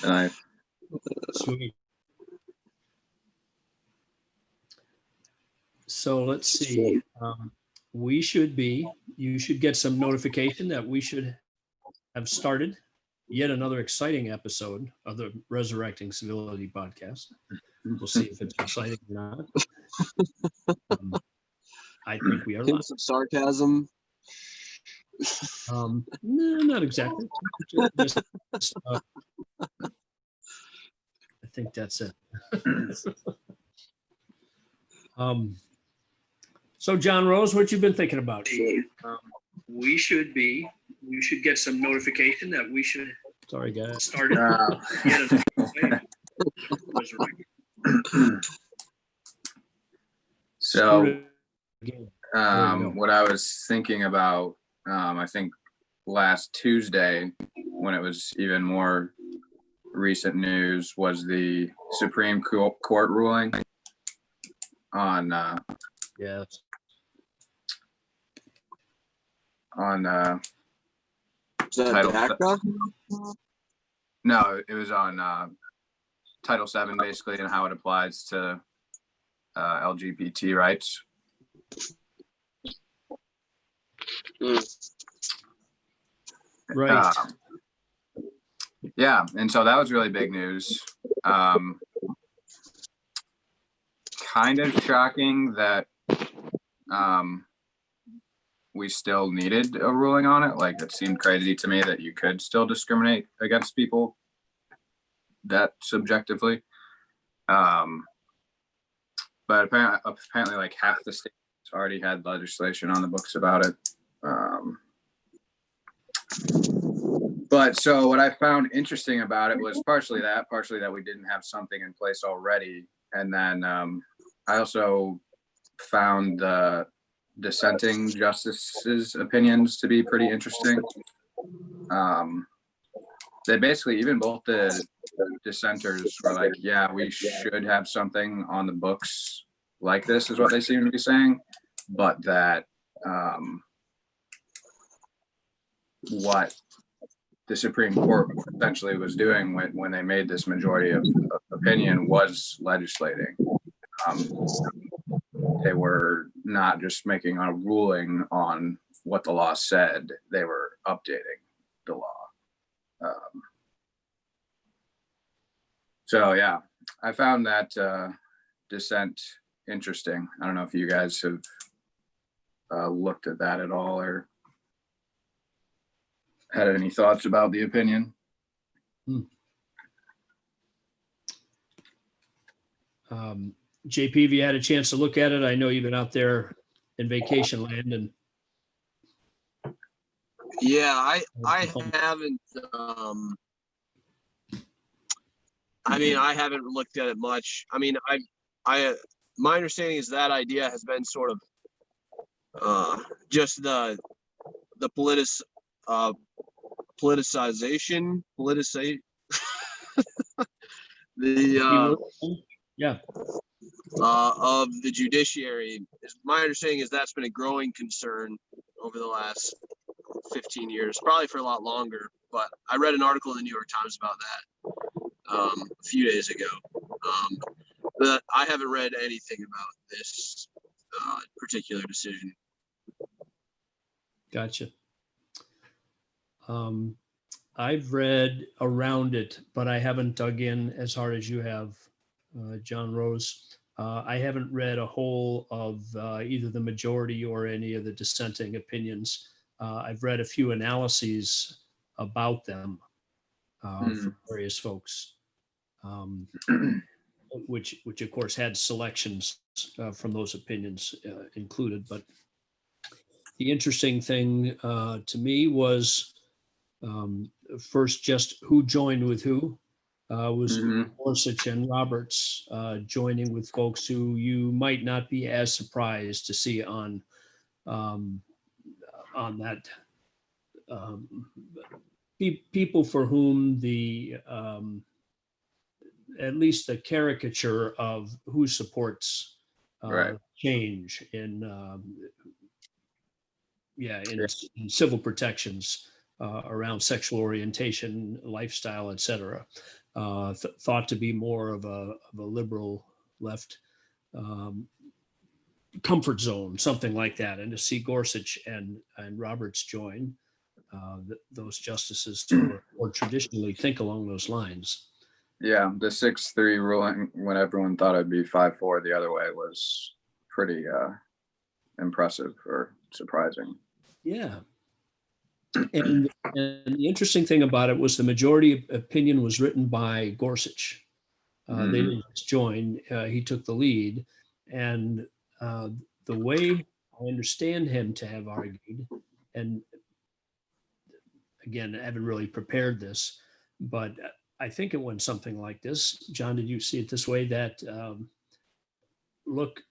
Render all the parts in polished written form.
Nice. Sweet. So let's see. You should get some notification that we should have started yet another exciting episode of the Resurrecting Civility podcast. We'll see if it's exciting or not. I think we are live. Some sarcasm. No, not exactly. Just, I think that's it. So John Rose, what you been thinking about? We should get some notification that we should. Sorry, guys. Started. So, what I was thinking about, I think last Tuesday, when it was even more recent news, was the Supreme Court ruling on Title. No, it was on Title VII, basically, and how it applies to LGBT rights. Right. Yeah, and so that was really big news. Kind of shocking that we still needed a ruling on it. Like, it seemed crazy to me that you could still discriminate against people that subjectively. But apparently like half the states already had legislation on the books about it. But so what I found interesting about it was partially that we didn't have something in place already. And then I also found the dissenting justices' opinions to be pretty interesting. They basically, even both the dissenters were like, yeah, we should have something on the books like this, is what they seem to be saying. But that what the Supreme Court essentially was doing when they made this majority of opinion was legislating. They were not just making a ruling on what the law said, they were updating the law. So yeah, I found that dissent interesting. I don't know if you guys have looked at that at all or had any thoughts about the opinion. JP, have you had a chance to look at it? I know you've been out there in vacation land, and yeah, I haven't. I mean, I haven't looked at it much. I mean, my understanding is that idea has been sort of just the politicization of the judiciary. My understanding is that's been a growing concern over the last 15 years, probably for a lot longer. But I read an article in the New York Times about that a few days ago. But I haven't read anything about this particular decision. Gotcha. I've read around it, but I haven't dug in as hard as you have, John Rose. I haven't read a whole of either the majority or any of the dissenting opinions. I've read a few analyses about them from various folks, which of course had selections from those opinions included. But the interesting thing to me was first just who joined with who. Was Gorsuch and Roberts joining with folks who you might not be as surprised to see on that. People for whom the at least the caricature of who supports change in civil protections around sexual orientation, lifestyle, etc. thought to be more of a liberal left comfort zone, something like that. And to see Gorsuch and Roberts join, those justices who or traditionally think along those lines. Yeah, the 6-3 ruling when everyone thought it'd be 5-4 the other way was pretty impressive or surprising. Yeah. And the interesting thing about it was the majority opinion was written by Gorsuch. They didn't just join, he took the lead. And the way I understand him to have argued, and again, I haven't really prepared this, but I think it went something like this. John, did you see it this way? That look,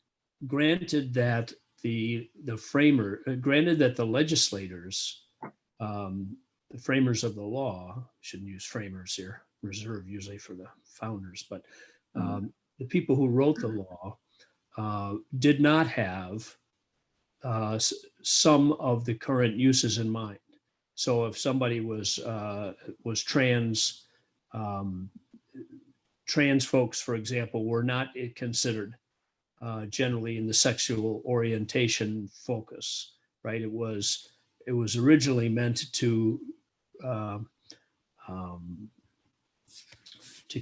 granted that the legislators, the framers of the law, shouldn't use framers here, reserved usually for the founders, but the people who wrote the law did not have some of the current uses in mind. So if somebody was trans, trans folks, for example, were not considered generally in the sexual orientation focus, right? It was originally meant to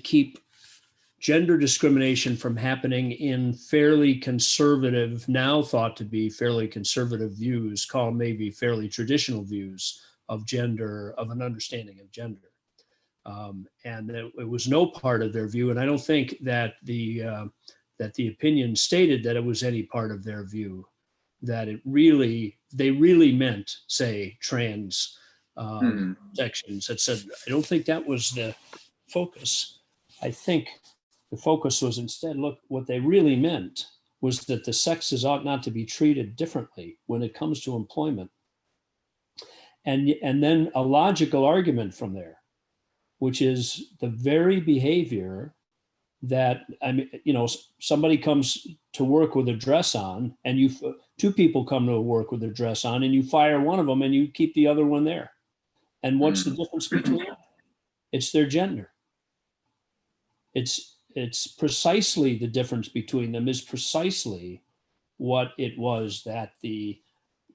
keep gender discrimination from happening in fairly conservative, now thought to be fairly conservative views, called maybe fairly traditional views of gender, of an understanding of gender. And it was no part of their view. And I don't think that the opinion stated that it was any part of their view, that they really meant, say, trans sections. That said, I don't think that was the focus. I think the focus was instead, look, what they really meant was that the sexes ought not to be treated differently when it comes to employment. And then a logical argument from there, which is the very behavior that, I mean, somebody comes to work with a dress on, and two people come to work with a dress on, and you fire one of them and you keep the other one there. And what's the difference between them? It's their gender. It's precisely the difference between them is precisely what it was that the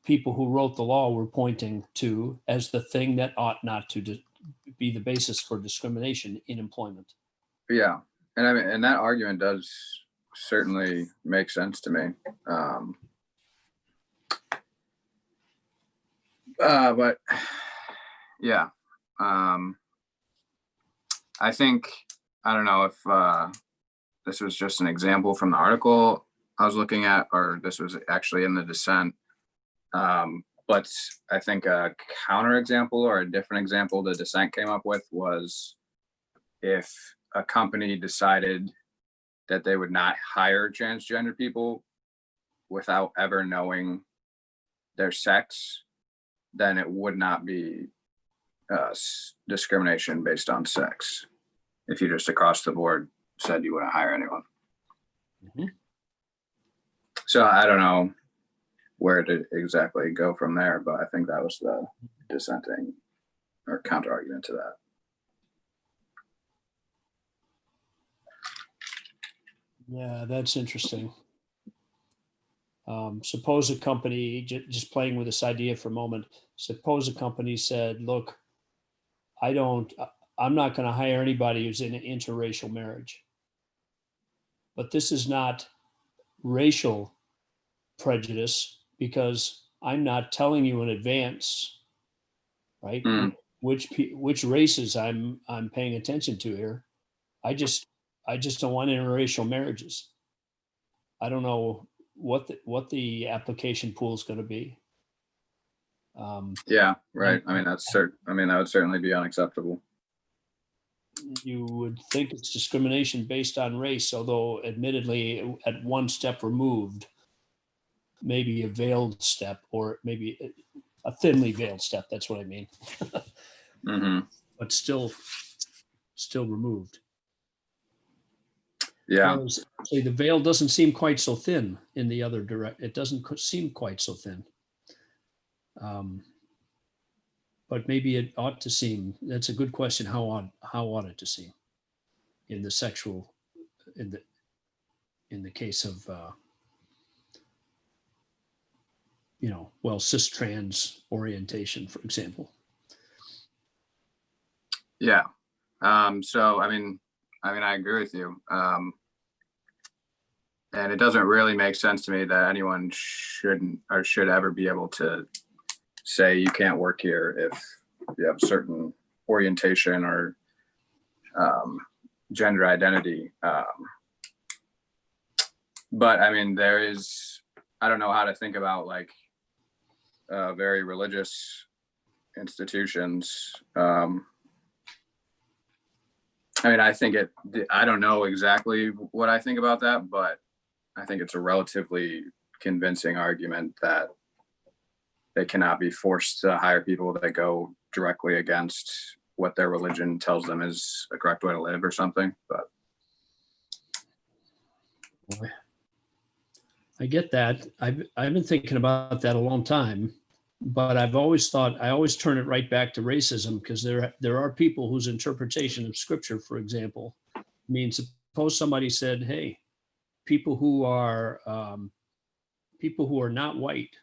people who wrote the law were pointing to as the thing that ought not to be the basis for discrimination in employment. Yeah. And I mean, and that argument does certainly make sense to me. But yeah, I think, I don't know if this was just an example from the article I was looking at, or this was actually in the dissent. But I think a counterexample or a different example the dissent came up with was if a company decided that they would not hire transgender people without ever knowing their sex, then it would not be discrimination based on sex. If you just across the board said you wouldn't hire anyone. Mm-hmm. So I don't know where to exactly go from there, but I think that was the dissenting or counter argument to that. Yeah, that's interesting. Suppose a company, just playing with this idea for a moment, suppose a company said, look, I'm not going to hire anybody who's in an interracial marriage. But this is not racial prejudice because I'm not telling you in advance, right? Which races I'm paying attention to here. I just don't want interracial marriages. I don't know what the application pool is going to be. Yeah, right. I mean, that's certain. I mean, that would certainly be unacceptable. You would think it's discrimination based on race, although admittedly at one step removed, maybe a veiled step, or maybe a thinly veiled step. That's what I mean. But still removed. Yeah. Whereas, say, the veil doesn't seem quite so thin in the other direct. It doesn't seem quite so thin. But maybe it ought to seem. That's a good question. How ought it to seem? in the sexual, in the case of, well, cis trans orientation, for example. Yeah. So, I mean, I agree with you. And it doesn't really make sense to me that anyone shouldn't or should ever be able to say you can't work here if you have a certain orientation or gender identity. But I mean, I don't know how to think about like very religious institutions. I mean, I don't know exactly what I think about that, but I think it's a relatively convincing argument that they cannot be forced to hire people that go directly against what their religion tells them is a correct way to live or something. But I get that. I've been thinking about that a long time, but I always turn it right back to racism, because there are people whose interpretation of scripture, for example, means suppose somebody said, hey, people who are not white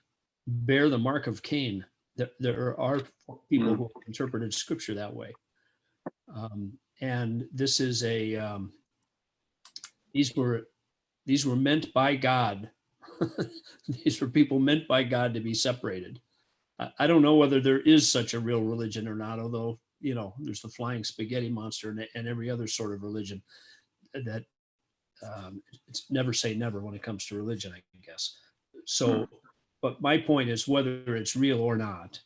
bear the mark of Cain. There are people who interpreted scripture that way. And this is these were meant by God. These were people meant by God to be separated. I don't know whether there is such a real religion or not, although, there's the flying spaghetti monster and every other sort of religion that it's never say never when it comes to religion, I guess. So, but my point is, whether it's real or not,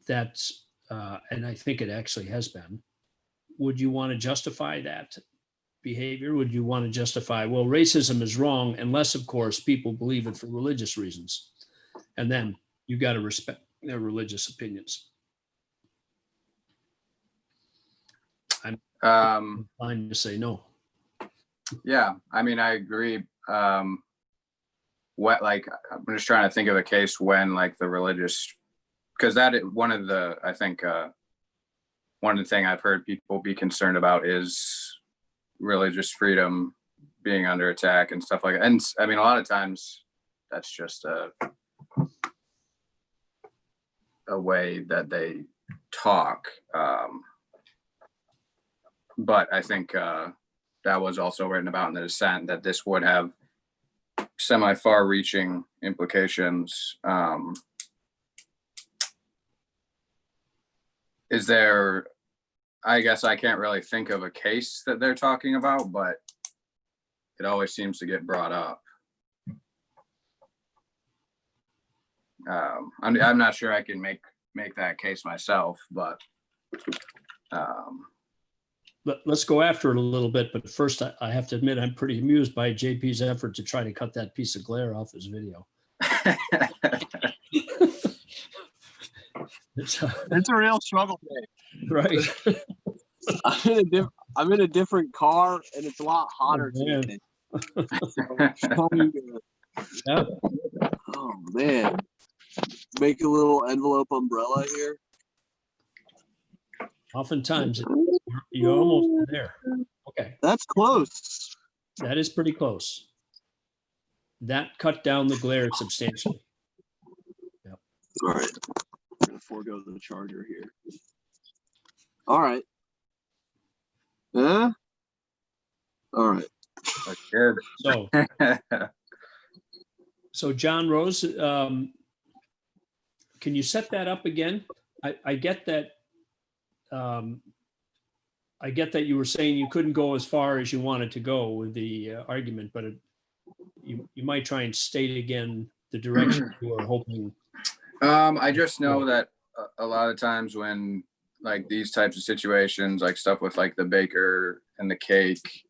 that's, and I think it actually has been, would you want to justify that behavior? Would you want to justify, well, racism is wrong, unless, of course, people believe it for religious reasons. And then you got to respect their religious opinions. I'm inclined to say no. yeah, I mean, I agree. I'm just trying to think of a case when like the religious, because one of the thing I've heard people be concerned about is religious freedom being under attack and stuff like that. And I mean, a lot of times that's just a way that they talk. But I think that was also written about in the dissent, that this would have semi-far reaching implications. Is there, I guess I can't really think of a case that they're talking about, but it always seems to get brought up. I'm not sure I can make that case myself, but let's go after it a little bit. But first, I have to admit, I'm pretty amused by JP's effort to try to cut that piece of glare off his video. It's a real struggle, Dave. Right. I'm in a different car, and it's a lot hotter today. Yeah. Oh man! Make a little envelope umbrella here. Oftentimes, you're almost there. Okay. That's close. That is pretty close. That cut down the glare substantially. Yep. All right. I'm going to forego the charger here. All right. Yeah. All right. That's good. So John Rose, can you set that up again? I get that. I get that you were saying you couldn't go as far as you wanted to go with the argument, but you might try and state again the direction you were hoping. I just know that a lot of times when like these types of situations, like stuff with like the baker and the cake,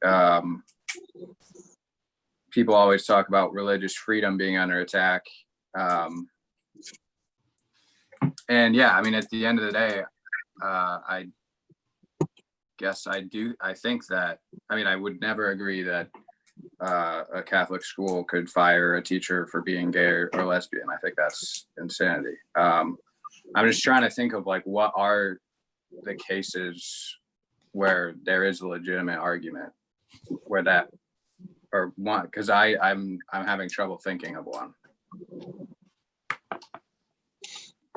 people always talk about religious freedom being under attack. And yeah, I mean, at the end of the day, I guess I think that, I mean, I would never agree that a Catholic school could fire a teacher for being gay or lesbian. I think that's insanity. I'm just trying to think of like, what are the cases where there is a legitimate argument where that, or one, because I'm having trouble thinking of one.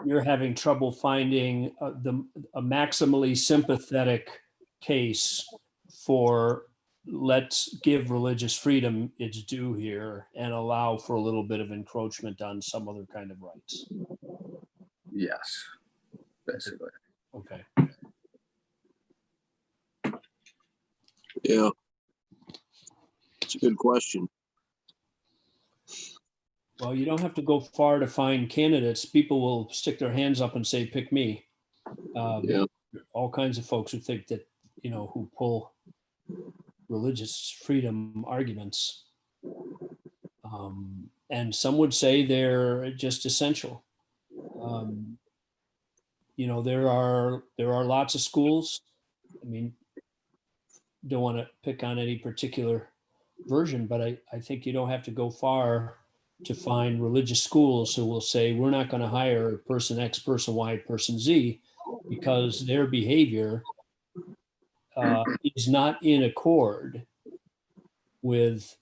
You're having trouble finding a maximally sympathetic case for let's give religious freedom its due here and allow for a little bit of encroachment on some other kind of rights. Yes, basically. Okay. Yeah. It's a good question. Well, you don't have to go far to find candidates. People will stick their hands up and say, pick me. Yeah. All kinds of folks who think that, who pull religious freedom arguments. And some would say they're just essential. There are lots of schools. I mean, don't want to pick on any particular version, but I think you don't have to go far to find religious schools who will say, we're not going to hire person X, person Y, person Z, because their behavior is not in accord with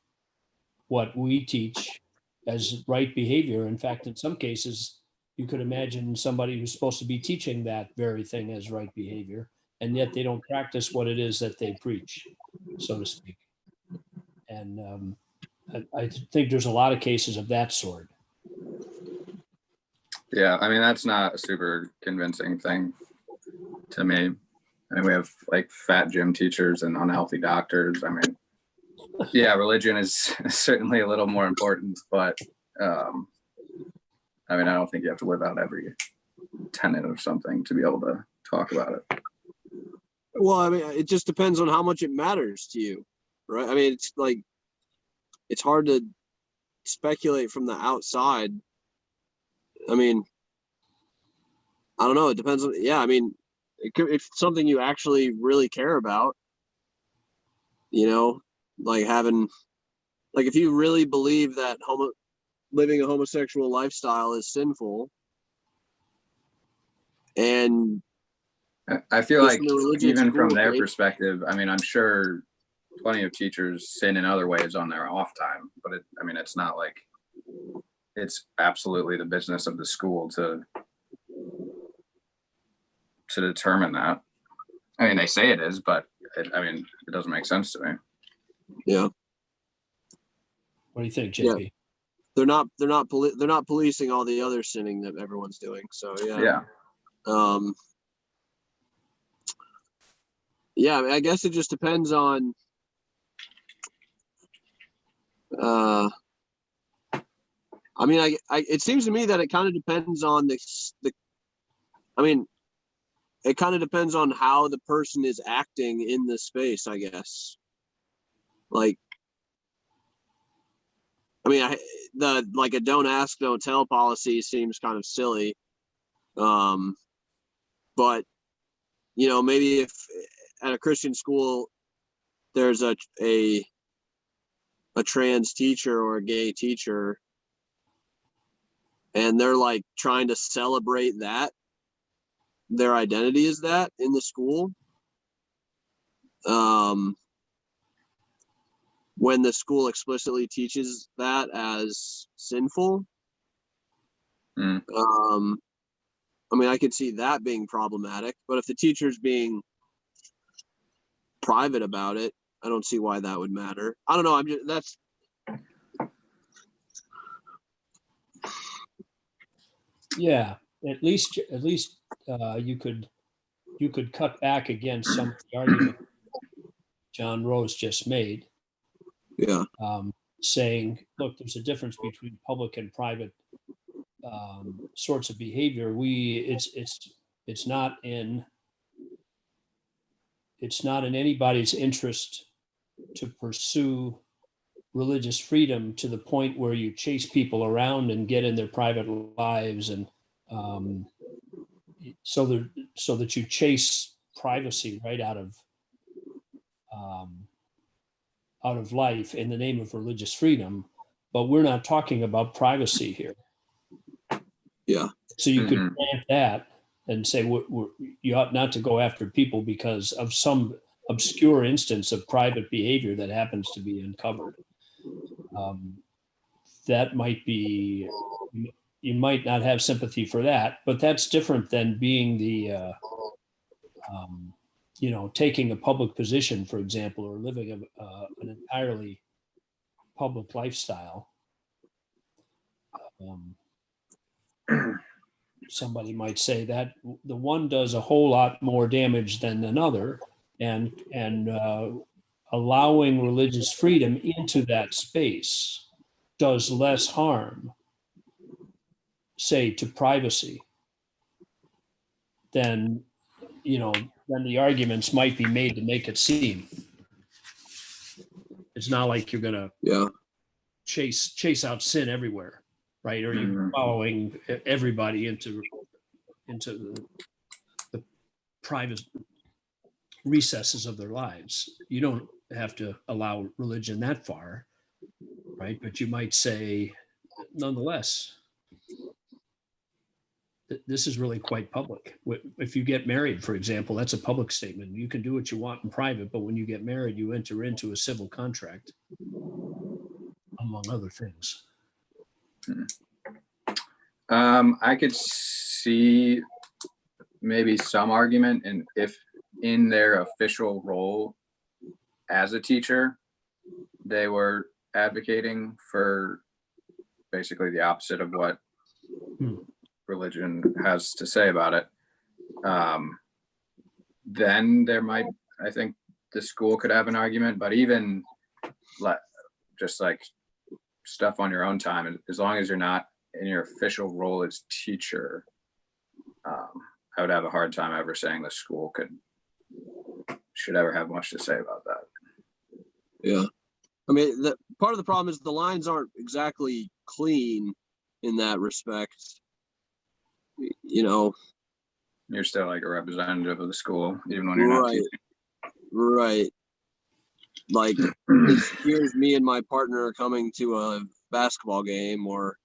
what we teach as right behavior. In fact, in some cases, you could imagine somebody who's supposed to be teaching that very thing as right behavior, and yet they don't practice what it is that they preach, so to speak. And I think there's a lot of cases of that sort. Yeah, I mean, that's not a super convincing thing to me. I mean, we have like fat gym teachers and unhealthy doctors. I mean, yeah, religion is certainly a little more important, but I mean, I don't think you have to live out every tenet of something to be able to talk about it. Well, I mean, it just depends on how much it matters to you, right? I mean, it's like, it's hard to speculate from the outside. I mean, I don't know. It depends on, yeah, I mean, if it's something you actually really care about, like having, like if you really believe that living a homosexual lifestyle is sinful, and I feel like even from their school, perspective, I mean, I'm sure plenty of teachers sin in other ways on their off time, but I mean, it's not like it's absolutely the business of the school to determine that. I mean, they say it is, but it doesn't make sense to me. Yeah. What do you think, JP? Yeah. They're not policing all the other sinning that everyone's doing. So yeah. Yeah, I mean, I guess it just depends on I mean, it seems to me that it kind of depends on it kind of depends on how the person is acting in the space, I guess. Like, I mean, a don't ask, don't tell policy seems kind of silly. But maybe if at a Christian school there's a trans teacher or a gay teacher, and they're like trying to celebrate that their identity is that in the school, when the school explicitly teaches that as sinful, I mean, I could see that being problematic, but if the teacher's being private about it, I don't see why that would matter. I don't know. Yeah, at least you could cut back against some of the argument John Rose just made. Yeah. Saying, look, there's a difference between public and private sorts of behavior. It's not in anybody's interest to pursue religious freedom to the point where you chase people around and get in their private lives, and so that you chase privacy right out of life in the name of religious freedom. But we're not talking about privacy here. Yeah. So you could grant that and say you ought not to go after people because of some obscure instance of private behavior that happens to be uncovered. That might be, you might not have sympathy for that, but that's different than being the, taking a public position, for example, or living an entirely public lifestyle. Somebody might say that the one does a whole lot more damage than another, and allowing religious freedom into that space does less harm, say, to privacy than the arguments might be made to make it seem. It's not like you're gonna chase out sin everywhere, right? Or you're following everybody into the private recesses of their lives. You don't have to allow religion that far, right? But you might say, nonetheless, this is really quite public. If you get married, for example, that's a public statement. You can do what you want in private, but when you get married, you enter into a civil contract, among other things. I could see maybe some argument if in their official role as a teacher, they were advocating for basically the opposite of what religion has to say about it. Then there might, I think the school could have an argument, but even just like stuff on your own time, as long as you're not in your official role as teacher, I would have a hard time ever saying the school should ever have much to say about that. Yeah. I mean, part of the problem is the lines aren't exactly clean in that respect. You're still like a representative of the school, even when you're not teaching. Right. Like, here's me and my partner coming to a basketball game or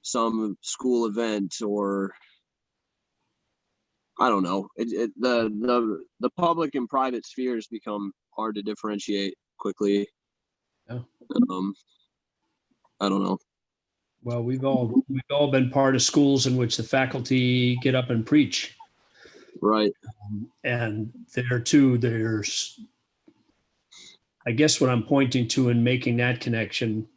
some school event, or I don't know. The public and private spheres become hard to differentiate quickly. Yeah. I don't know. Well, we've all been part of schools in which the faculty get up and preach. Right. And there too, there's, I guess what I'm pointing to in making that connection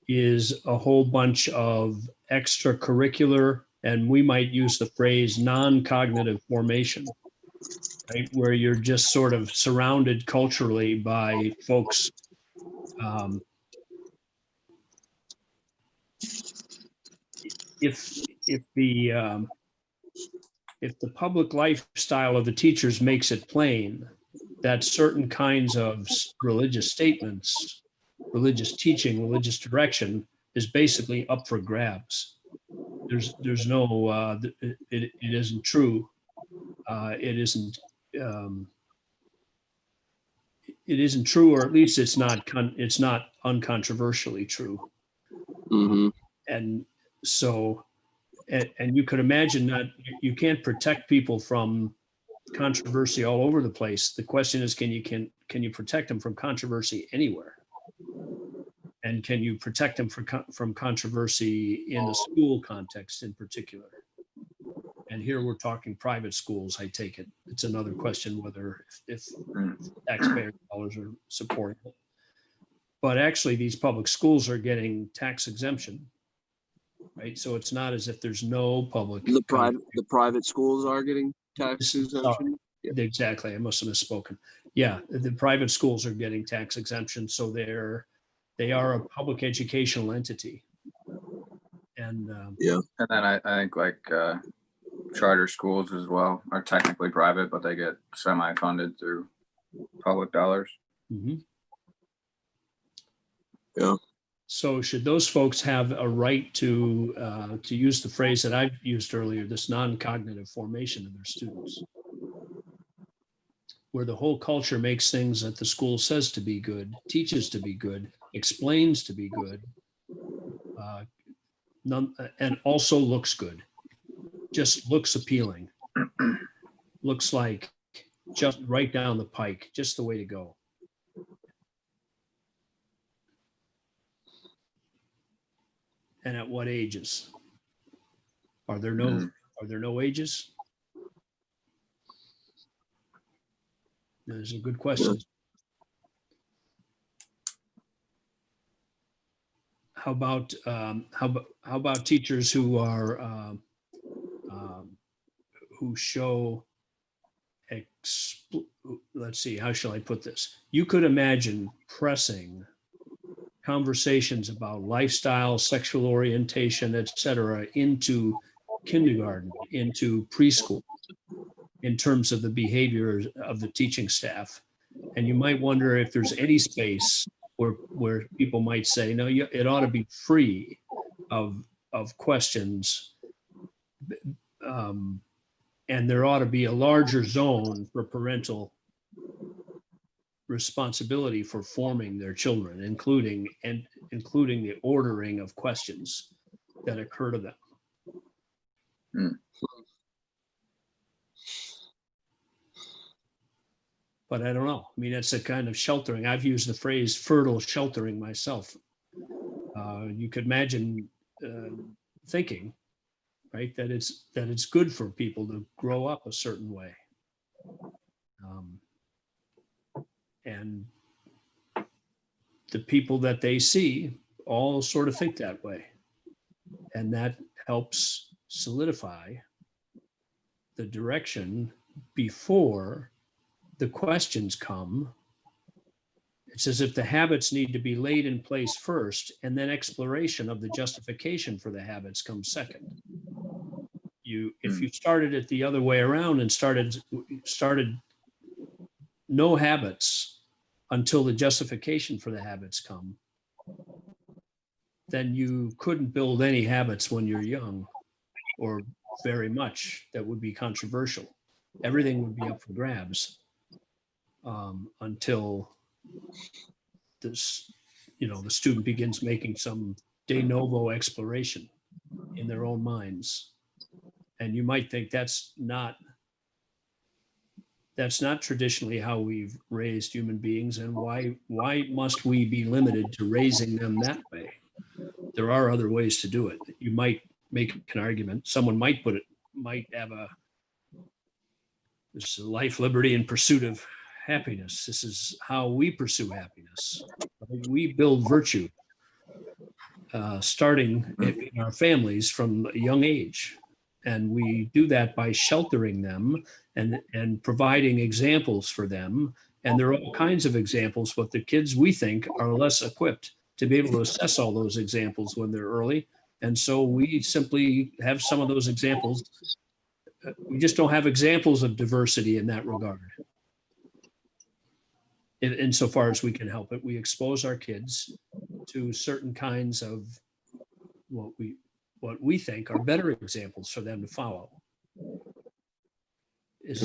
is a whole bunch of extracurricular, and we might use the phrase non-cognitive formation, right? Where you're just sort of surrounded culturally by folks. If the public lifestyle of the teachers makes it plain that certain kinds of religious statements, religious teaching, religious direction is basically up for grabs. There's no, it isn't true. It isn't true, or at least it's not uncontroversially true. Mm-hmm. And so, and you could imagine that you can't protect people from controversy all over the place. The question is, can you protect them from controversy anywhere? And can you protect them from controversy in a school context in particular? And here we're talking private schools, I take it. It's another question whether if taxpayer dollars are supporting it. But actually, these public schools are getting tax exemption, right? So it's not as if there's no public. The private schools are getting tax exemption. Exactly. I must have misspoken. Yeah, the private schools are getting tax exemption, so they are a public educational entity. And and then I think like charter schools as well are technically private, but they get semi-funded through public dollars. Mm-hmm. Yeah. So should those folks have a right to use the phrase that I've used earlier, this non-cognitive formation of their students, where the whole culture makes things that the school says to be good, teaches to be good, explains to be good, and also looks good, just looks appealing, looks like just right down the pike, just the way to go. And at what ages? Are there no ages? Those are good questions. How about teachers who are who show let's see, how shall I put this? You could imagine pressing conversations about lifestyle, sexual orientation, etc., into kindergarten, into preschool, in terms of the behavior of the teaching staff. And you might wonder if there's any space where people might say, no, it ought to be free of questions. And there ought to be a larger zone for parental responsibility for forming their children, including the ordering of questions that occur to them. But I don't know. I mean, it's a kind of sheltering. I've used the phrase fertile sheltering myself. You could imagine thinking, right, that it's good for people to grow up a certain way. And the people that they see all sort of think that way. And that helps solidify the direction before the questions come. It's as if the habits need to be laid in place first, and then exploration of the justification for the habits comes second. If you started it the other way around and started no habits until the justification for the habits come, then you couldn't build any habits when you're young, or very much. That would be controversial. Everything would be up for grabs until this, the student begins making some de novo exploration in their own minds. And you might think that's not traditionally how we've raised human beings, and why must we be limited to raising them that way? There are other ways to do it. You might make an argument. Someone might have this life, liberty, and pursuit of happiness. This is how we pursue happiness. We build virtue, starting in our families from a young age. And we do that by sheltering them and providing examples for them. And there are all kinds of examples, but the kids, we think, are less equipped to be able to assess all those examples when they're early. And so we simply have some of those examples. We just don't have examples of diversity in that regard. Insofar as we can help it, we expose our kids to certain kinds of what we think are better examples for them to follow. This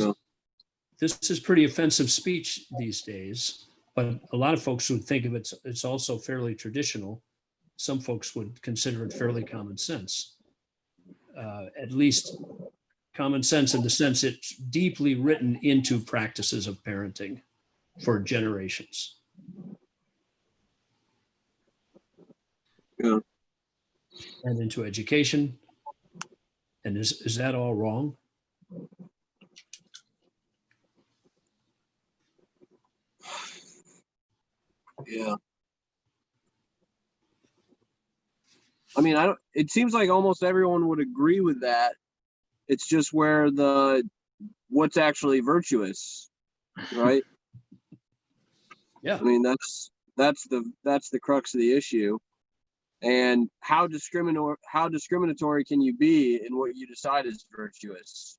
is pretty offensive speech these days, but a lot of folks would think of it's also fairly traditional. Some folks would consider it fairly common sense. At least common sense in the sense it's deeply written into practices of parenting for generations. Yeah. And into education. And is that all wrong? Yeah. I mean, it seems like almost everyone would agree with that. It's just where what's actually virtuous, right? Yeah. I mean, that's the crux of the issue. And how discriminatory can you be in what you decide is virtuous,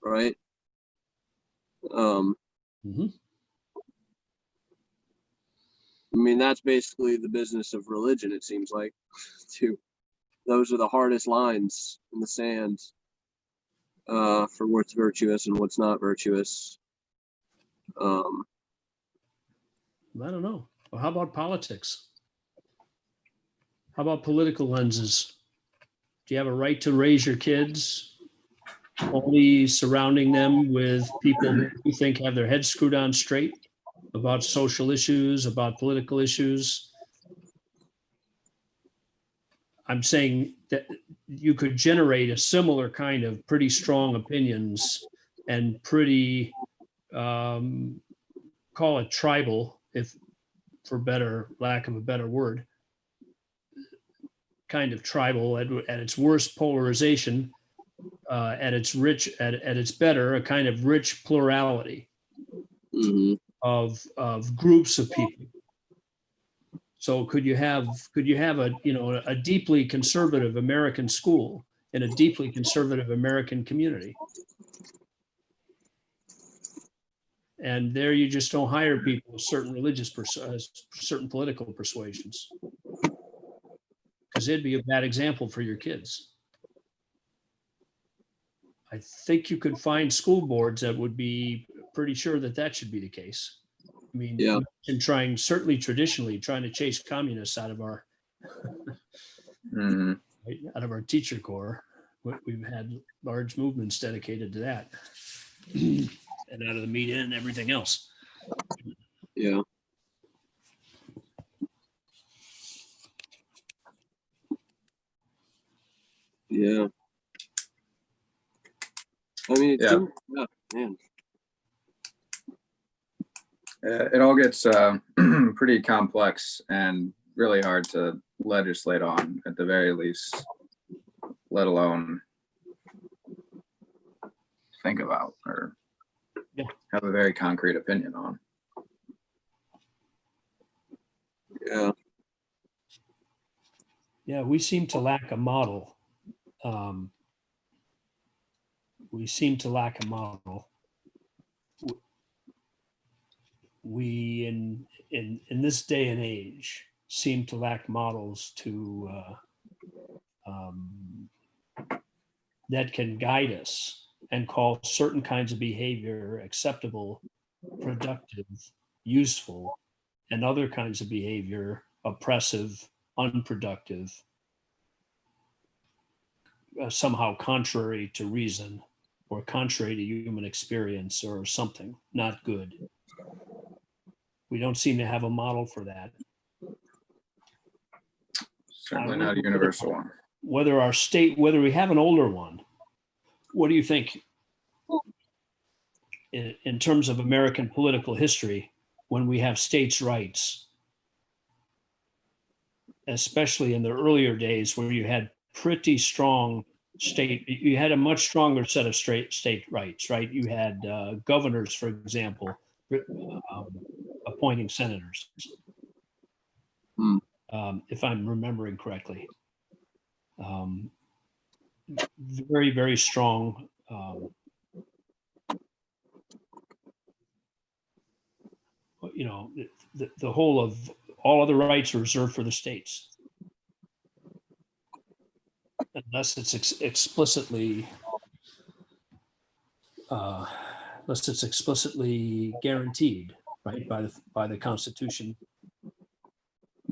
right? Mm-hmm. I mean, that's basically the business of religion, it seems like, too. Those are the hardest lines in the sand for what's virtuous and what's not virtuous. I don't know. Well, how about politics? How about political lenses? Do you have a right to raise your kids only surrounding them with people who you think have their heads screwed on straight about social issues, about political issues. I'm saying that you could generate a similar kind of pretty strong opinions and pretty, call it tribal, if for lack of a better word, kind of tribal at its worst polarization, at its better, a kind of rich plurality of groups of people. So could you have a deeply conservative American school in a deeply conservative American community? And there you just don't hire people with certain certain political persuasions, because it'd be a bad example for your kids. I think you could find school boards that would be pretty sure that should be the case. I mean, Yeah. and certainly traditionally trying to chase communists out of our out of our teacher corps. We've had large movements dedicated to that, and out of the media and everything else. Yeah. Yeah. I mean, man. It all gets pretty complex and really hard to legislate on, at the very least, let alone think about or have a very concrete opinion on. Yeah. Yeah, we seem to lack a model. We in this day and age seem to lack models that can guide us and call certain kinds of behavior acceptable, productive, useful, and other kinds of behavior oppressive, unproductive, somehow contrary to reason or contrary to human experience or something not good. We don't seem to have a model for that. Certainly not a universal one. Whether we have an older one, what do you think in terms of American political history when we have states' rights, especially in the earlier days where you had pretty strong you had a much stronger set of state rights, right? You had governors, for example, appointing senators, if I'm remembering correctly. Very, very strong. The whole of all other rights are reserved for the states, unless it's explicitly guaranteed, right, by the Constitution.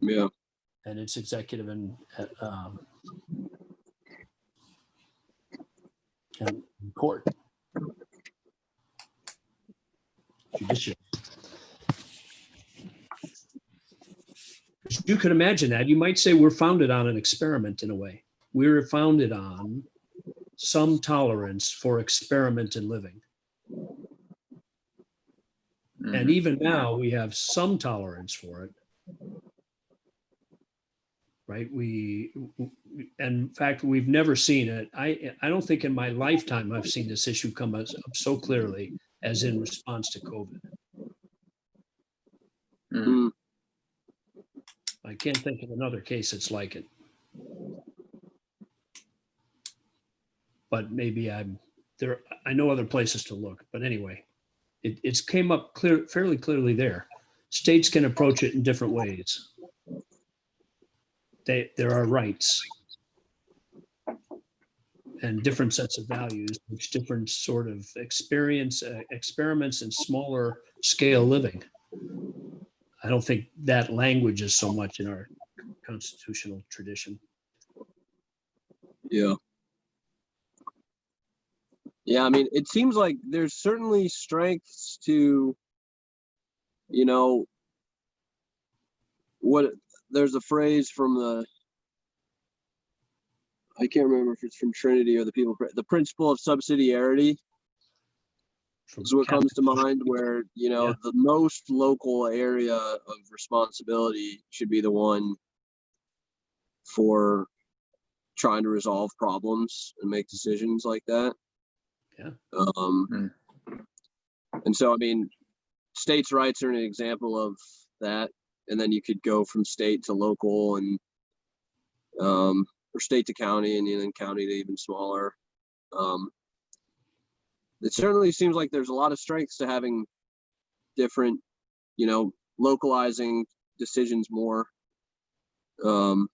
Yeah. And its executive and court. Judiciary. You could imagine that. You might say we're founded on an experiment in a way. We're founded on some tolerance for experiment in living. And even now we have some tolerance for it. Right? In fact, we've never seen it. I don't think in my lifetime I've seen this issue come up so clearly as in response to COVID. I can't think of another case that's like it. But maybe I'm there. I know other places to look, but anyway, it's came up fairly clearly there. States can approach it in different ways. There are rights and different sets of values, which different sort of experiments in smaller scale living. I don't think that language is so much in our constitutional tradition. Yeah. Yeah, I mean, it seems like there's certainly strengths to, you know, what there's a phrase from I can't remember if it's from Trinity or the principle of subsidiarity From is what comes to Catholic- mind, where, you know, Yeah. the most local area of responsibility should be the one for trying to resolve problems and make decisions like that. Yeah. And so, I mean, states' rights are an example of that. And then you could go from state to local and, or state to county, and then county to even smaller. It certainly seems like there's a lot of strengths to having different, you know, localizing decisions more. And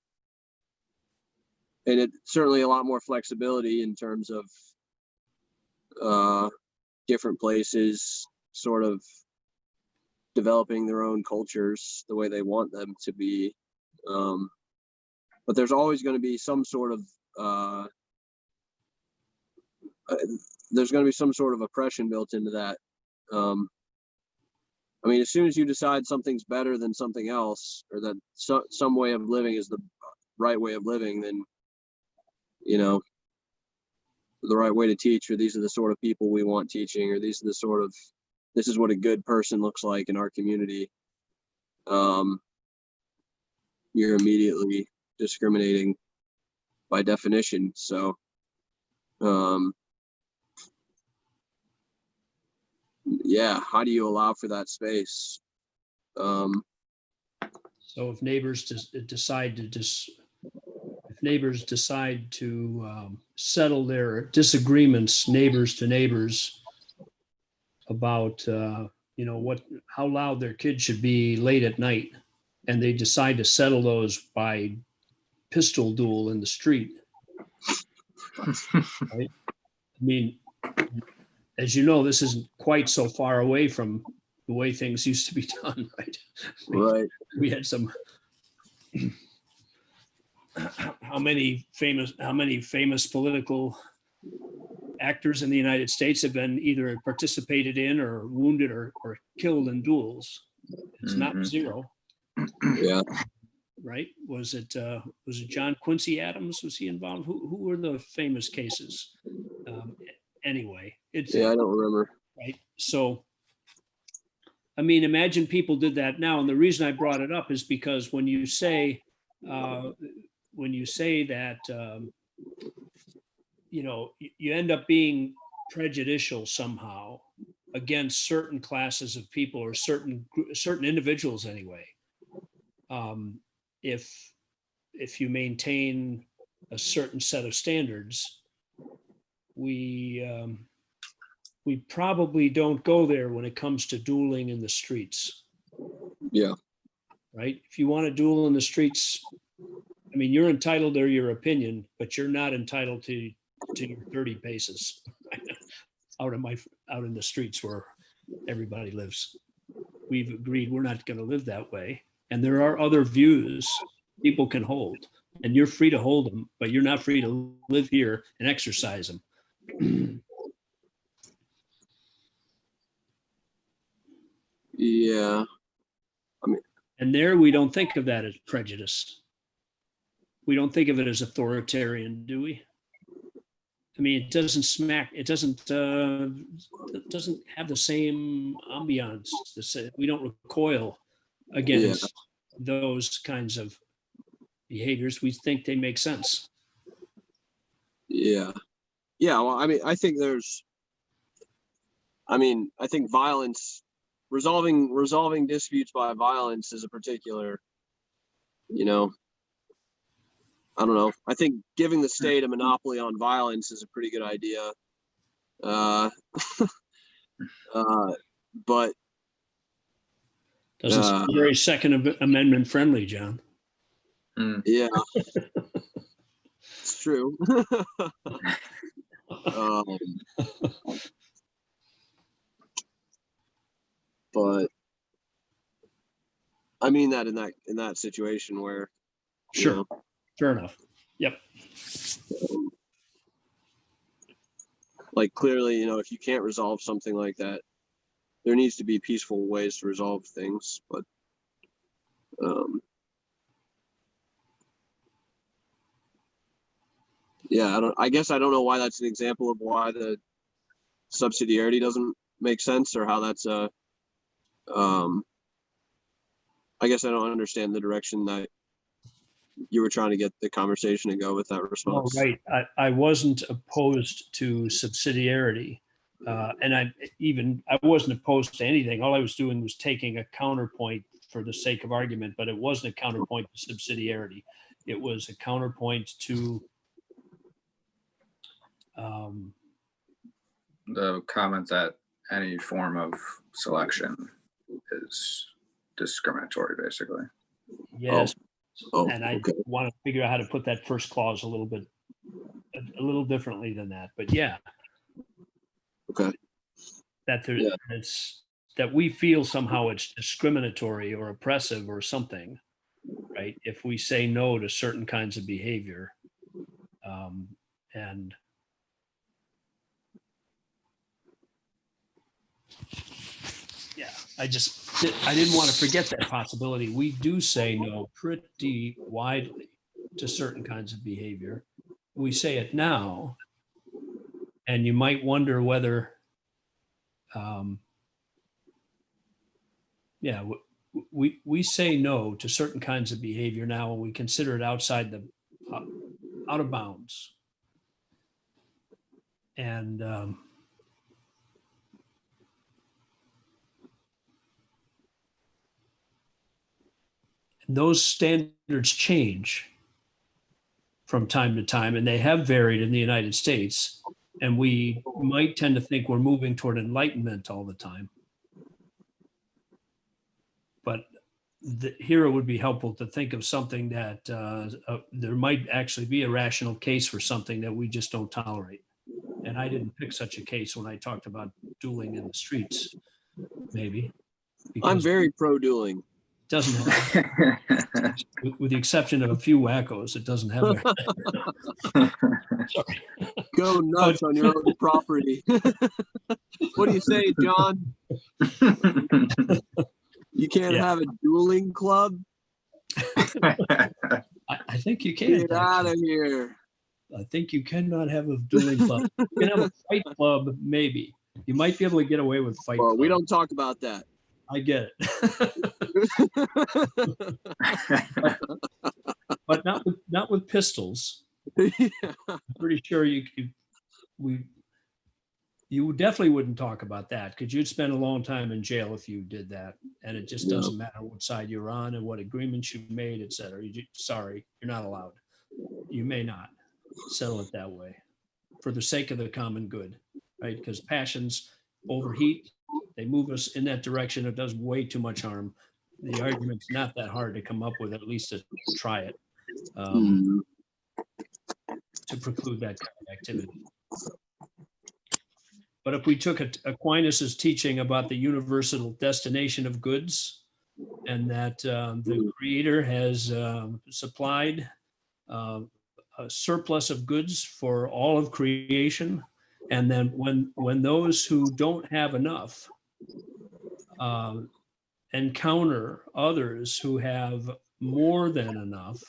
it's certainly a lot more flexibility in terms of different places sort of developing their own cultures the way they want them to be. But there's always going to be some sort of oppression built into that. I mean, as soon as you decide something's better than something else, or that some way of living is the right way of living, then, you know, the right way to teach, or these are the sort of people we want teaching, or this is what a good person looks like in our community. You're immediately discriminating by definition. So, yeah, how do you allow for that space? So if neighbors decide to settle their disagreements, neighbors to neighbors, about how loud their kids should be late at night, and they decide to settle those by pistol duel in the street, right? I mean, as you know, this isn't quite so far away from the way things used to be done, right? Right. We had some how many famous political actors in the United States have been either participated in or wounded or killed in duels. It's not zero. Yeah. Right? Was it John Quincy Adams? Was he involved? Who were the famous cases? Anyway, it's Yeah, I don't remember. right. So, I mean, imagine people did that now. And the reason I brought it up is because when you say that, you end up being prejudicial somehow against certain classes of people, or certain individuals anyway. If you maintain a certain set of standards, we probably don't go there when it comes to dueling in the streets. Yeah. Right? If you want to duel in the streets, I mean, you're entitled to your opinion, but you're not entitled to your 30 paces out in the streets where everybody lives. We've agreed we're not going to live that way. And there are other views people can hold, and you're free to hold them, but you're not free to live here and exercise them. Yeah. And there, we don't think of that as prejudice. We don't think of it as authoritarian, do we? I mean, it doesn't have the same ambiance. We don't recoil against those kinds of behaviors. We think they make sense. Yeah. Yeah. Well, I mean, I think violence, resolving disputes by violence is a particular, I don't know. I think giving the state a monopoly on violence is a pretty good idea. But doesn't sound very Second Amendment friendly, John. Yeah, it's true. But I mean that in that situation where, sure, fair enough. Yep. Like clearly, you know, if you can't resolve something like that, there needs to be peaceful ways to resolve things. But yeah, I guess I don't know why that's an example of why the subsidiarity doesn't make sense, or how that's I guess I don't understand the direction that you were trying to get the conversation to go with that Oh, response. right. I wasn't opposed to subsidiarity. And I wasn't opposed to anything. All I was doing was taking a counterpoint for the sake of argument, but it wasn't a counterpoint to subsidiarity. It was a counterpoint to The comment that any form of selection is discriminatory, basically. yes. Oh, And I okay. want to figure out how to put that first clause a little differently than that. But yeah, Okay. that there, Yeah. it's that we feel somehow it's discriminatory or oppressive or something, right? If we say no to certain kinds of behavior, and yeah, I didn't want to forget that possibility. We do say no pretty widely to certain kinds of behavior. We say it now, and you might wonder whether, yeah, we say no to certain kinds of behavior now, and we consider it out of bounds. And those standards change from time to time, and they have varied in the United States. And we might tend to think we're moving toward enlightenment all the time. But here it would be helpful to think of something that there might actually be a rational case for something that we just don't tolerate. And I didn't pick such a case when I talked about dueling in the streets, maybe. I'm very pro dueling. Doesn't have, with the exception of a few wackos, it doesn't have a, sorry. Go nuts on your own property. What do you say, John? You can't have a dueling club? I think you can. Get out of here. I think you cannot have a dueling club. You can have a fight club, maybe. You might be able to get away with fight club. We don't talk about that. I get it. but not with pistols. Yeah. I'm pretty sure you definitely wouldn't talk about that, because you'd spend a long time in jail if you did that. And it just doesn't matter what side you're on and what agreements you made, et cetera. Sorry, you're not allowed. You may not settle it that way for the sake of the common good, right? Because passions overheat. They move us in that direction. It does way too much harm. The argument's not that hard to come up with, at least to try it, to preclude that kind of activity. But if we took Aquinas's teaching about the universal destination of goods, and that the Creator has supplied a surplus of goods for all of creation, and then when those who don't have enough encounter others who have more than enough,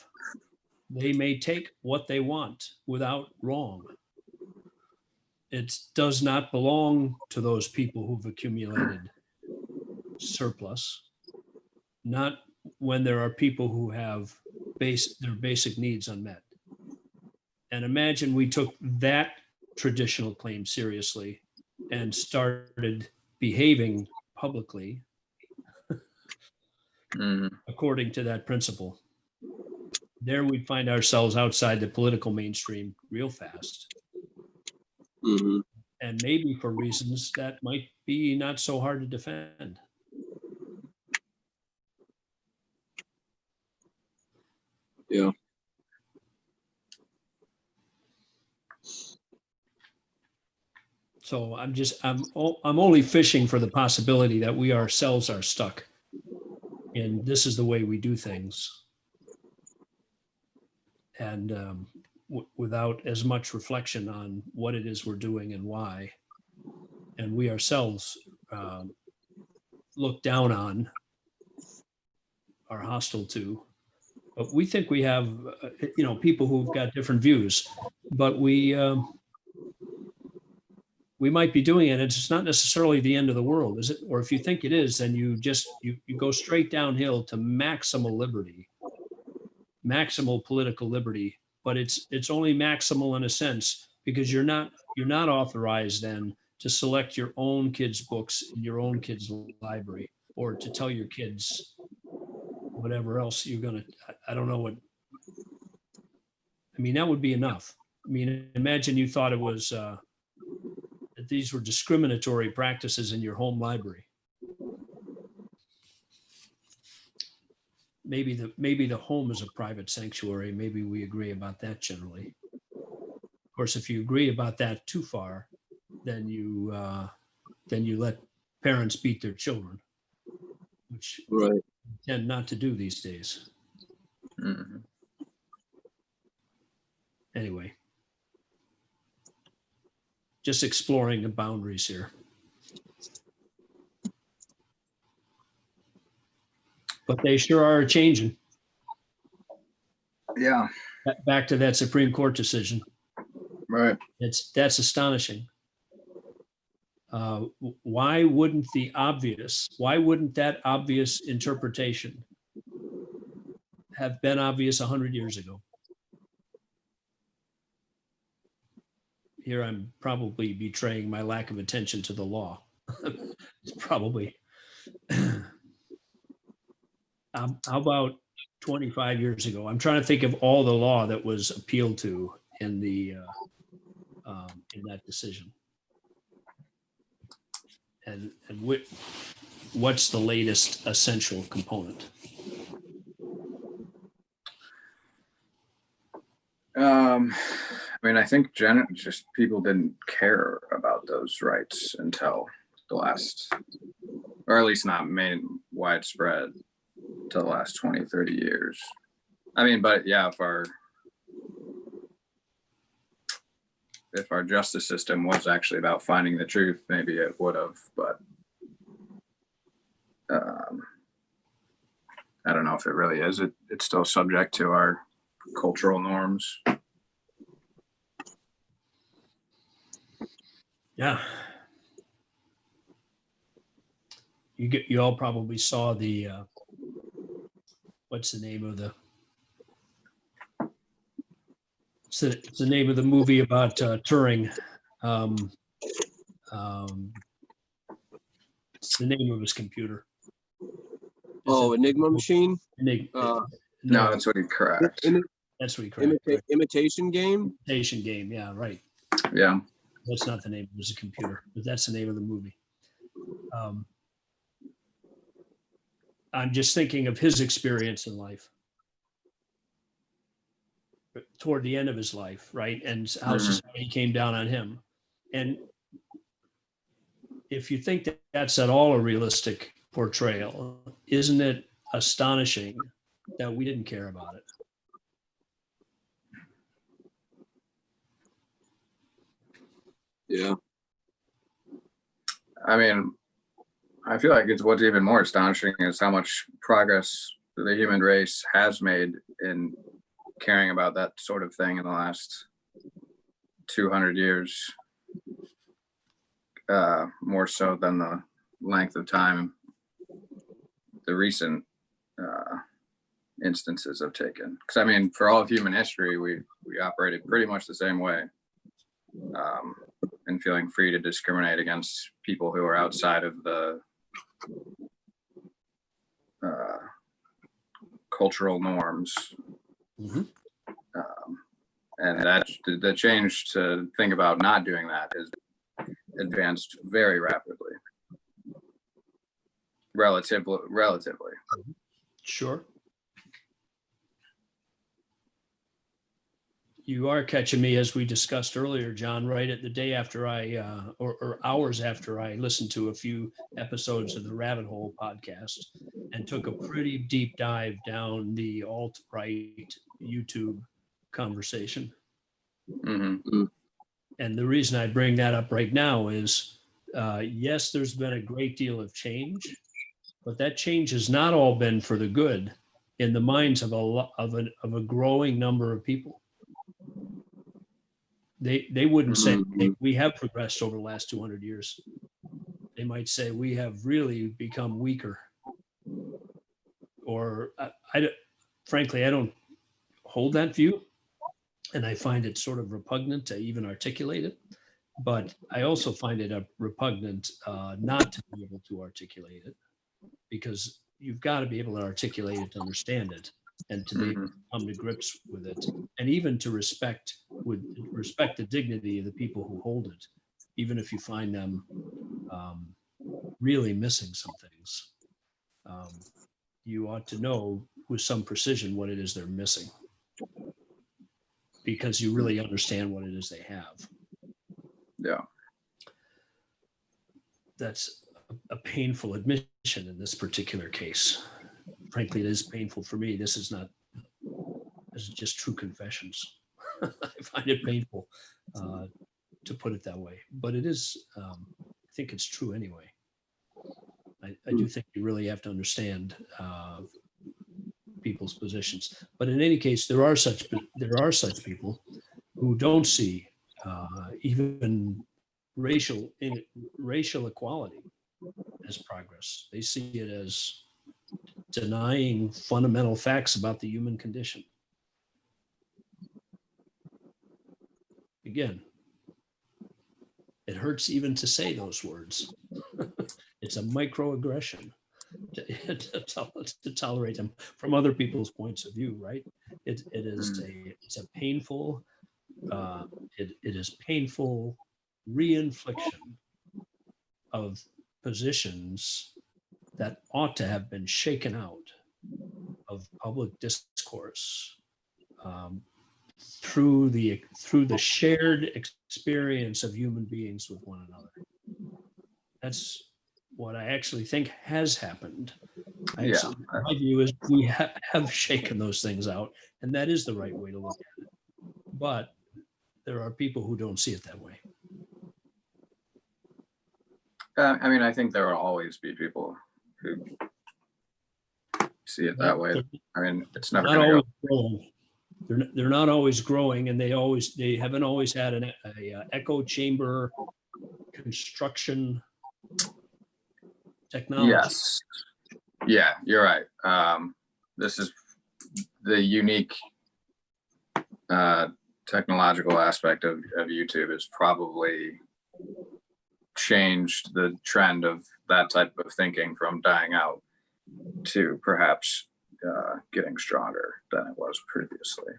they may take what they want without wrong. It does not belong to those people who've accumulated surplus, not when there are people who have their basic needs unmet. And imagine we took that traditional claim seriously and started behaving publicly according to that principle. There we'd find ourselves outside the political mainstream real fast. Mm-hmm. And maybe for reasons that might be not so hard to defend. Yeah. So I'm only fishing for the possibility that we ourselves are stuck and this is the way we do things. And without as much reflection on what it is we're doing and why. And we ourselves look down on, are hostile to. But we think we have, people who've got different views, but we might be doing it. It's not necessarily the end of the world, is it? Or if you think it is, then you go straight downhill to maximal liberty, maximal political liberty. But it's only maximal in a sense, because you're not authorized then to select your own kids' books in your own kids' library, or to tell your kids whatever else you're gonna. I don't know what. I mean, that would be enough. I mean, imagine you thought it was that these were discriminatory practices in your home library. Maybe the home is a private sanctuary. Maybe we agree about that generally. Of course, if you agree about that too far, then you let parents beat their children, which Right. we tend not to do these days. Mm-hmm. Anyway, just exploring the boundaries here. But they sure are changing. Yeah. Back to that Supreme Court decision. Right. That's astonishing. Why wouldn't that obvious interpretation have been obvious 100 years ago? Here I'm probably betraying my lack of attention to the law. It's probably. How about 25 years ago? I'm trying to think of all the law that was appealed to in that decision. And what's the latest essential component? I mean, I think just people didn't care about those rights until the last, or at least not widespread, till the last 20, 30 years. I mean, but yeah, if our justice system was actually about finding the truth, maybe it would have, but I don't know if it really is. It's still subject to our cultural norms. Yeah. You all probably saw the what's the name of the it's the name of the movie about Turing. It's the name of his computer. Enigma machine? No, that's what he cracked. That's what he cracked. Imitation game? Imitation game, yeah, right. Yeah. That's not the name, it was a computer, but that's the name of the movie. I'm just thinking of his experience in life toward the end of his life, right? And how society came down on him. And if you think that that's at all a realistic portrayal, isn't it astonishing that we didn't care about it? Yeah. I mean, I feel like what's even more astonishing is how much progress the human race has made in caring about that sort of thing in the last 200 years, more so than the length of time the recent instances have taken. Because I mean, for all of human history, we operated pretty much the same way, and feeling free to discriminate against people who are outside of the cultural norms. Mm-hmm. And that the change to think about not doing that has advanced very rapidly. Relatively. Sure. You are catching me, as we discussed earlier, John, right at the day after or hours after I listened to a few episodes of the Rabbit Hole podcast and took a pretty deep dive down the alt-right YouTube conversation. Mhm. And the reason I bring that up right now is, yes, there's been a great deal of change, but that change has not all been for the good in the minds of a growing number of people. They wouldn't say, hey, we have progressed over the last 200 years. They might say we have really become weaker. Or frankly, I don't hold that view, and I find it sort of repugnant to even articulate it. But I also find it repugnant not to be able to articulate it, because you've got to be able to articulate it to understand it, and to be able to come to grips with it, and even to respect the dignity of the people who hold it, even if you find them really missing some things. You ought to know with some precision what it is they're missing, because you really understand what it is they have. Yeah. That's a painful admission in this particular case. Frankly, it is painful for me. This is just true confessions. I find it painful to put it that way, but it is, I think it's true anyway. I do think you really have to understand people's positions. But in any case, there are such people who don't see even racial equality as progress. They see it as denying fundamental facts about the human condition. Again, it hurts even to say those words. It's a microaggression to tolerate them from other people's points of view, right? It's a painful, it is painful reinfliction of positions that ought to have been shaken out of public discourse through the shared experience of human beings with one another. That's what I actually think has happened. My view is we have shaken those things out, and that is the right way to look at it. But there are people who don't see it that way. I mean, I think there will always be people who see it that way. I mean, it's never going to go. They're not always growing, and they haven't always had an echo chamber construction technology. Yes. Yeah, you're right. This is the unique technological aspect of YouTube has probably changed the trend of that type of thinking from dying out to perhaps getting stronger than it was previously.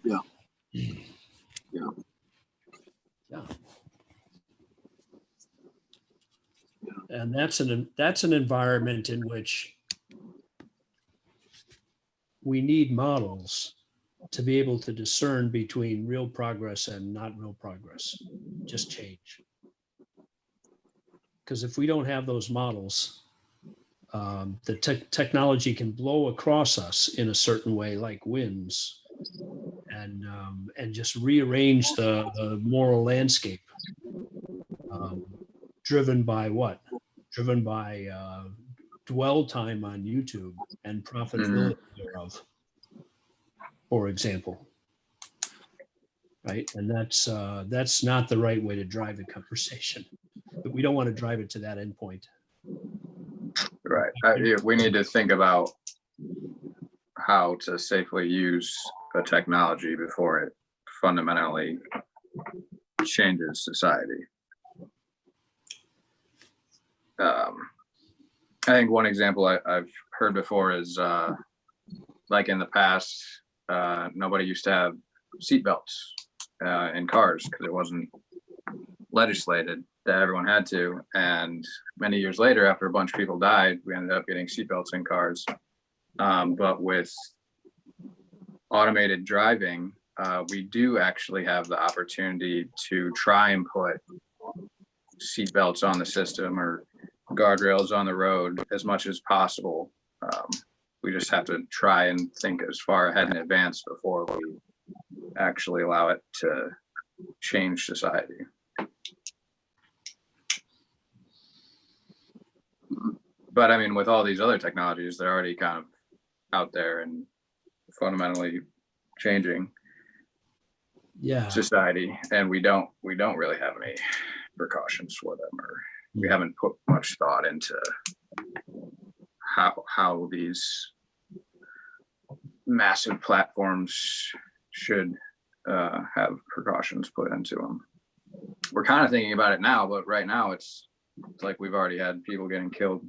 Yeah. And that's an environment in which we need models to be able to discern between real progress and not real progress, just change. Because if we don't have those models, the technology can blow across us in a certain way, like winds, and just rearrange the moral landscape. Driven by what? Driven by dwell time on YouTube and profitability thereof, for example. Right, and that's not the right way to drive the conversation. But we don't want to drive it to that endpoint. Right. We need to think about how to safely use a technology before it fundamentally changes society. I think one example I've heard before is like in the past, nobody used to have seatbelts in cars because it wasn't legislated that everyone had to. And many years later, after a bunch of people died, we ended up getting seatbelts in cars. But with automated driving, we do actually have the opportunity to try and put seatbelts on the system or guardrails on the road as much as possible we just have to try and think as far ahead in advance before we actually allow it to change society. But I mean, with all these other technologies, they're already kind of out there and fundamentally changing society, and we don't really have any precautions for them, or we haven't put much thought into how these massive platforms should have precautions put into them. We're kind of thinking about it now, but right now it's like we've already had people getting killed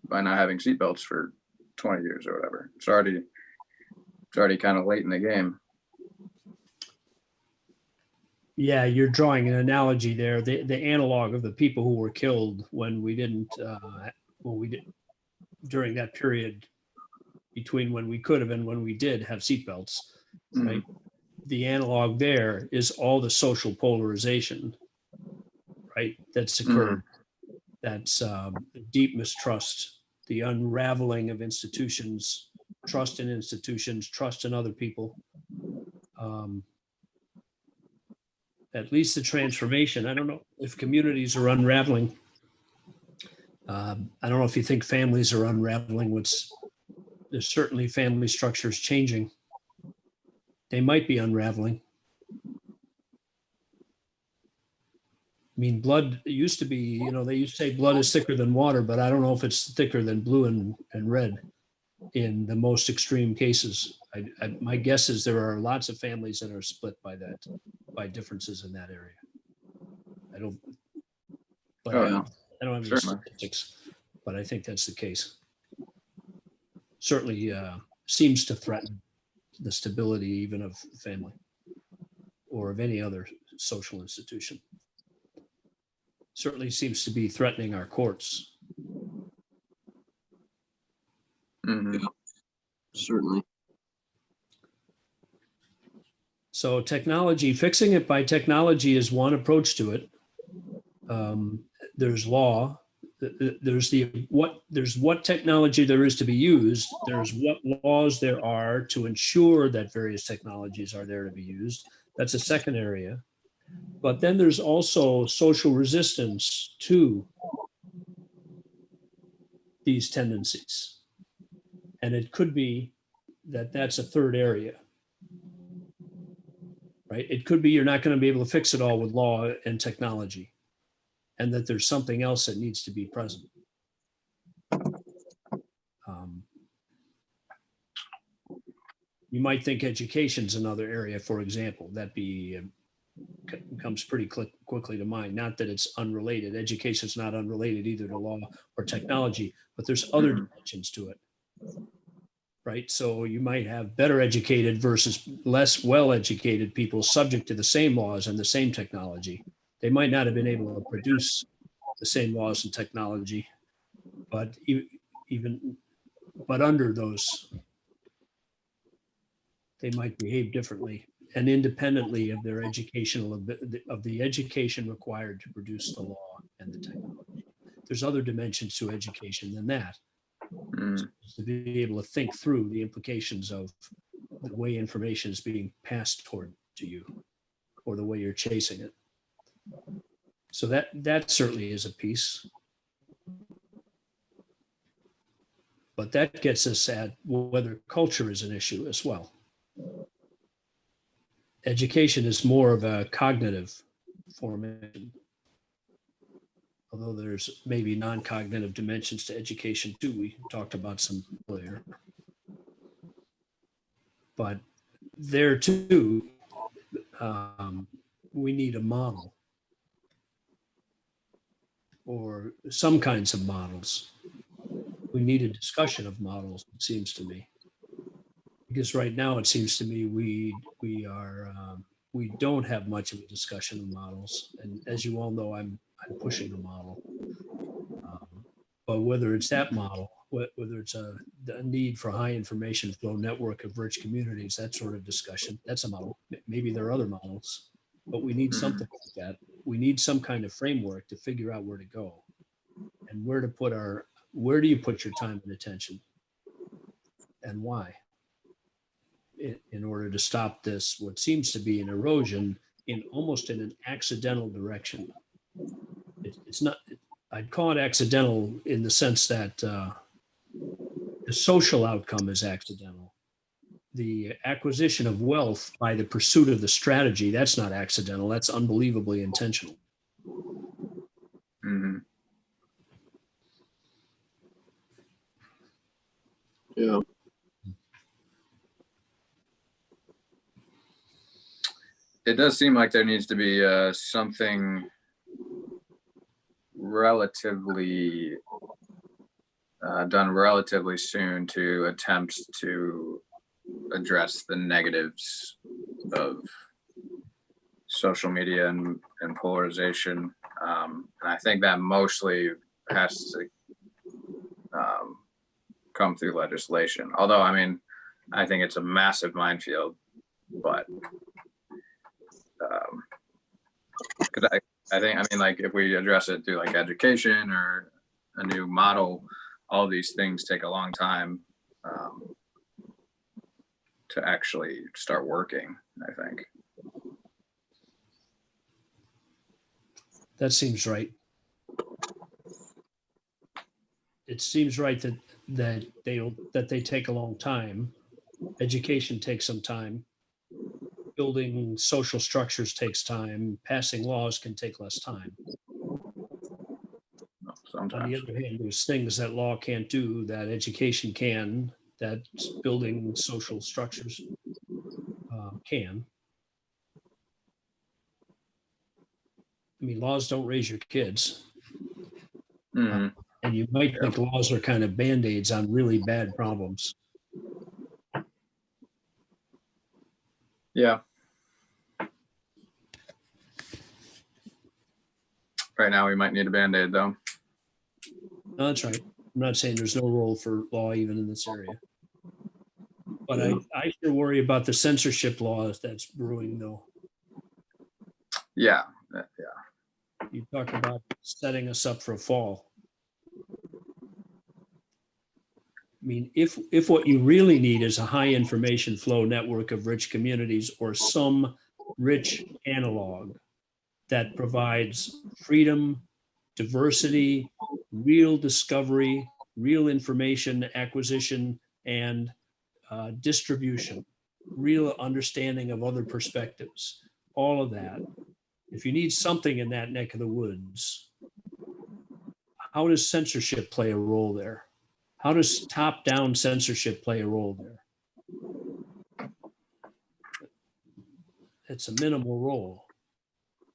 by not having seatbelts for 20 years or whatever. It's already kind of late in the game. Yeah, you're drawing an analogy there. The analog of the people who were killed when we didn't, during that period between when we could have and when we did have seatbelts, right? The analog there is all the social polarization, right? That's occurred. That's deep mistrust, the unraveling of institutions, trust in institutions, trust in other people. At least the transformation. I don't know if communities are unraveling. I don't know if you think families are unraveling. There's certainly family structures changing. They might be unraveling. I mean, blood used to be, they used to say blood is thicker than water, but I don't know if it's thicker than blue and red in the most extreme cases. My guess is there are lots of families that are split by differences in that area. I don't have any statistics, but I think that's the case. Certainly seems to threaten the stability even of family or of any other social institution. Certainly seems to be threatening our courts. Yeah, certainly. So technology, fixing it by technology is one approach to it. There's law. There's what technology there is to be used. There's what laws there are to ensure that various technologies are there to be used. That's a second area. But then there's also social resistance to these tendencies. And it could be that that's a third area, right? It could be you're not going to be able to fix it all with law and technology, and that there's something else that needs to be present. You might think education's another area, for example, that comes pretty quickly to mind. Not that it's unrelated. Education's not unrelated either to law or technology, but there's other dimensions to it, right? So you might have better educated versus less well-educated people subject to the same laws and the same technology. They might not have been able to produce the same laws and technology, but under those, they might behave differently and independently of their of the education required to produce the law and the technology. There's other dimensions to education than that. To be able to think through the implications of the way information is being passed toward to you, or the way you're chasing it. So that certainly is a piece. But that gets us at whether culture is an issue as well. Education is more of a cognitive formation, although there's maybe non-cognitive dimensions to education too. We talked about some earlier. But there too, we need a model, or some kinds of models. We need a discussion of models, it seems to me. Because right now it seems to me we don't have much of a discussion of models. And as you all know, I'm pushing a model. But whether it's that model, whether it's a need for high information flow network of rich communities, that sort of discussion, that's a model. Maybe there are other models, but we need something like that. We need some kind of framework to figure out where to go and where do you put your time and attention? and why? In order to stop this, what seems to be an erosion in almost in an accidental direction. It's not, I'd call it accidental in the sense that the social outcome is accidental. The acquisition of wealth by the pursuit of the strategy, that's not accidental, that's unbelievably intentional. Mhm. Yeah. It does seem like there needs to be something relatively done relatively soon to attempt to address the negatives of social media and polarization. And I think that mostly has to come through legislation. Although, I mean, I think it's a massive minefield, but because I think, I mean, like if we address it through like education or a new model, all these things take a long time to actually start working, I think. That seems right. It seems right that they take a long time. Education takes some time. Building social structures takes time. Passing laws can take less time. On the Sometimes. other hand, there's things that law can't do that education can, that building social structures can. I mean, laws don't raise your kids. Mhm. And you might think laws are kind of band-aids on really bad problems. Yeah. Right now, we might need a Band-Aid, though. No, that's right. I'm not saying there's no role for law even in this area. But I sure worry about the censorship laws that's brewing, though. Yeah. You talk about setting us up for a fall. I mean, if what you really need is a high information flow network of rich communities or some rich analog that provides freedom, diversity, real discovery, real information acquisition, and distribution, real understanding of other perspectives, all of that. If you need something in that neck of the woods, how does censorship play a role there? How does top-down censorship play a role there? It's a minimal role,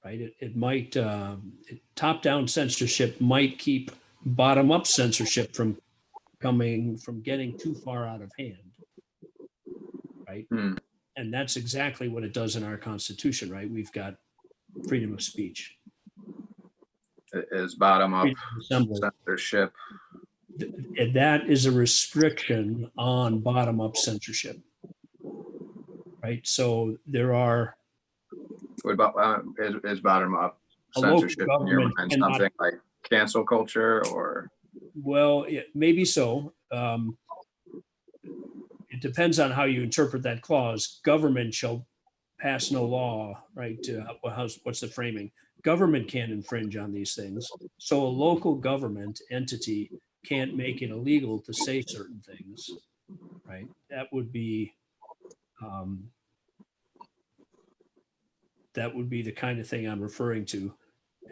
right? It might, top-down censorship might keep bottom-up censorship from getting too far out of hand, right? Hmm. And that's exactly what it does in our Constitution, right? We've got freedom of speech. It is bottom-up Freedom of assembly. censorship. That is a restriction on bottom-up censorship, right? So there are What about is bottom-up a local censorship in your government mind cannot, something like cancel culture or? well, maybe so. It depends on how you interpret that clause. Government shall pass no law, right? What's the framing? Government can't infringe on these things. So a local government entity can't make it illegal to say certain things, right? That would be the kind of thing I'm referring to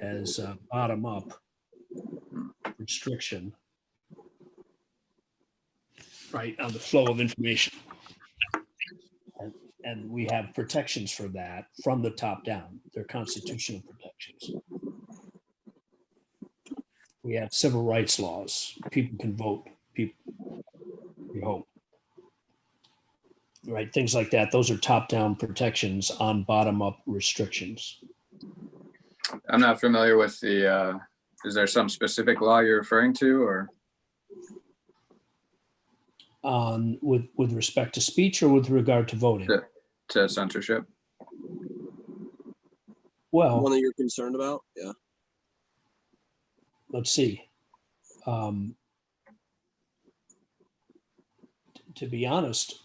as bottom-up restriction, right, on the flow of information. And we have protections for that from the top down. They're constitutional protections. We have civil rights laws. People can vote. People, we hope. Right, things like that. Those are top-down protections on bottom-up restrictions. I'm not familiar with the, is there some specific law you're referring to or? With respect to speech or with regard to voting? To censorship? Well, One that you're concerned about? Yeah. let's see. to be honest,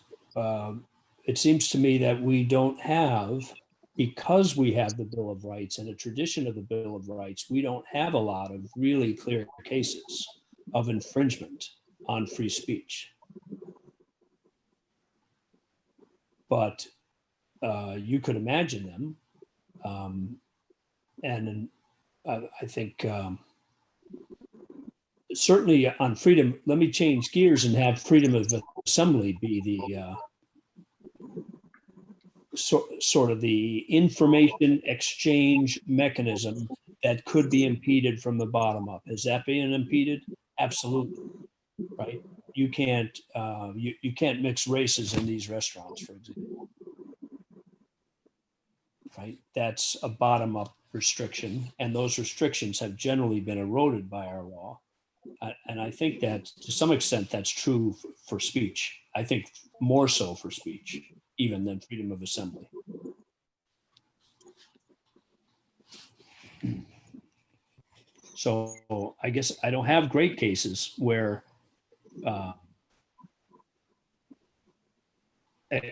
it seems to me that we don't have, because we have the Bill of Rights and a tradition of the Bill of Rights, we don't have a lot of really clear cases of infringement on free speech. But you could imagine them. And I think certainly on freedom, let me change gears and have freedom of assembly be the sort of the information exchange mechanism that could be impeded from the bottom up. Is that being impeded? Absolutely, right? You can't you can't mix races in these restaurants, for example. Right? That's a bottom up restriction, and those restrictions have generally been eroded by our law. And I think that to some extent that's true for speech. I think more so for speech, even than freedom of assembly. So I guess I don't have great cases where,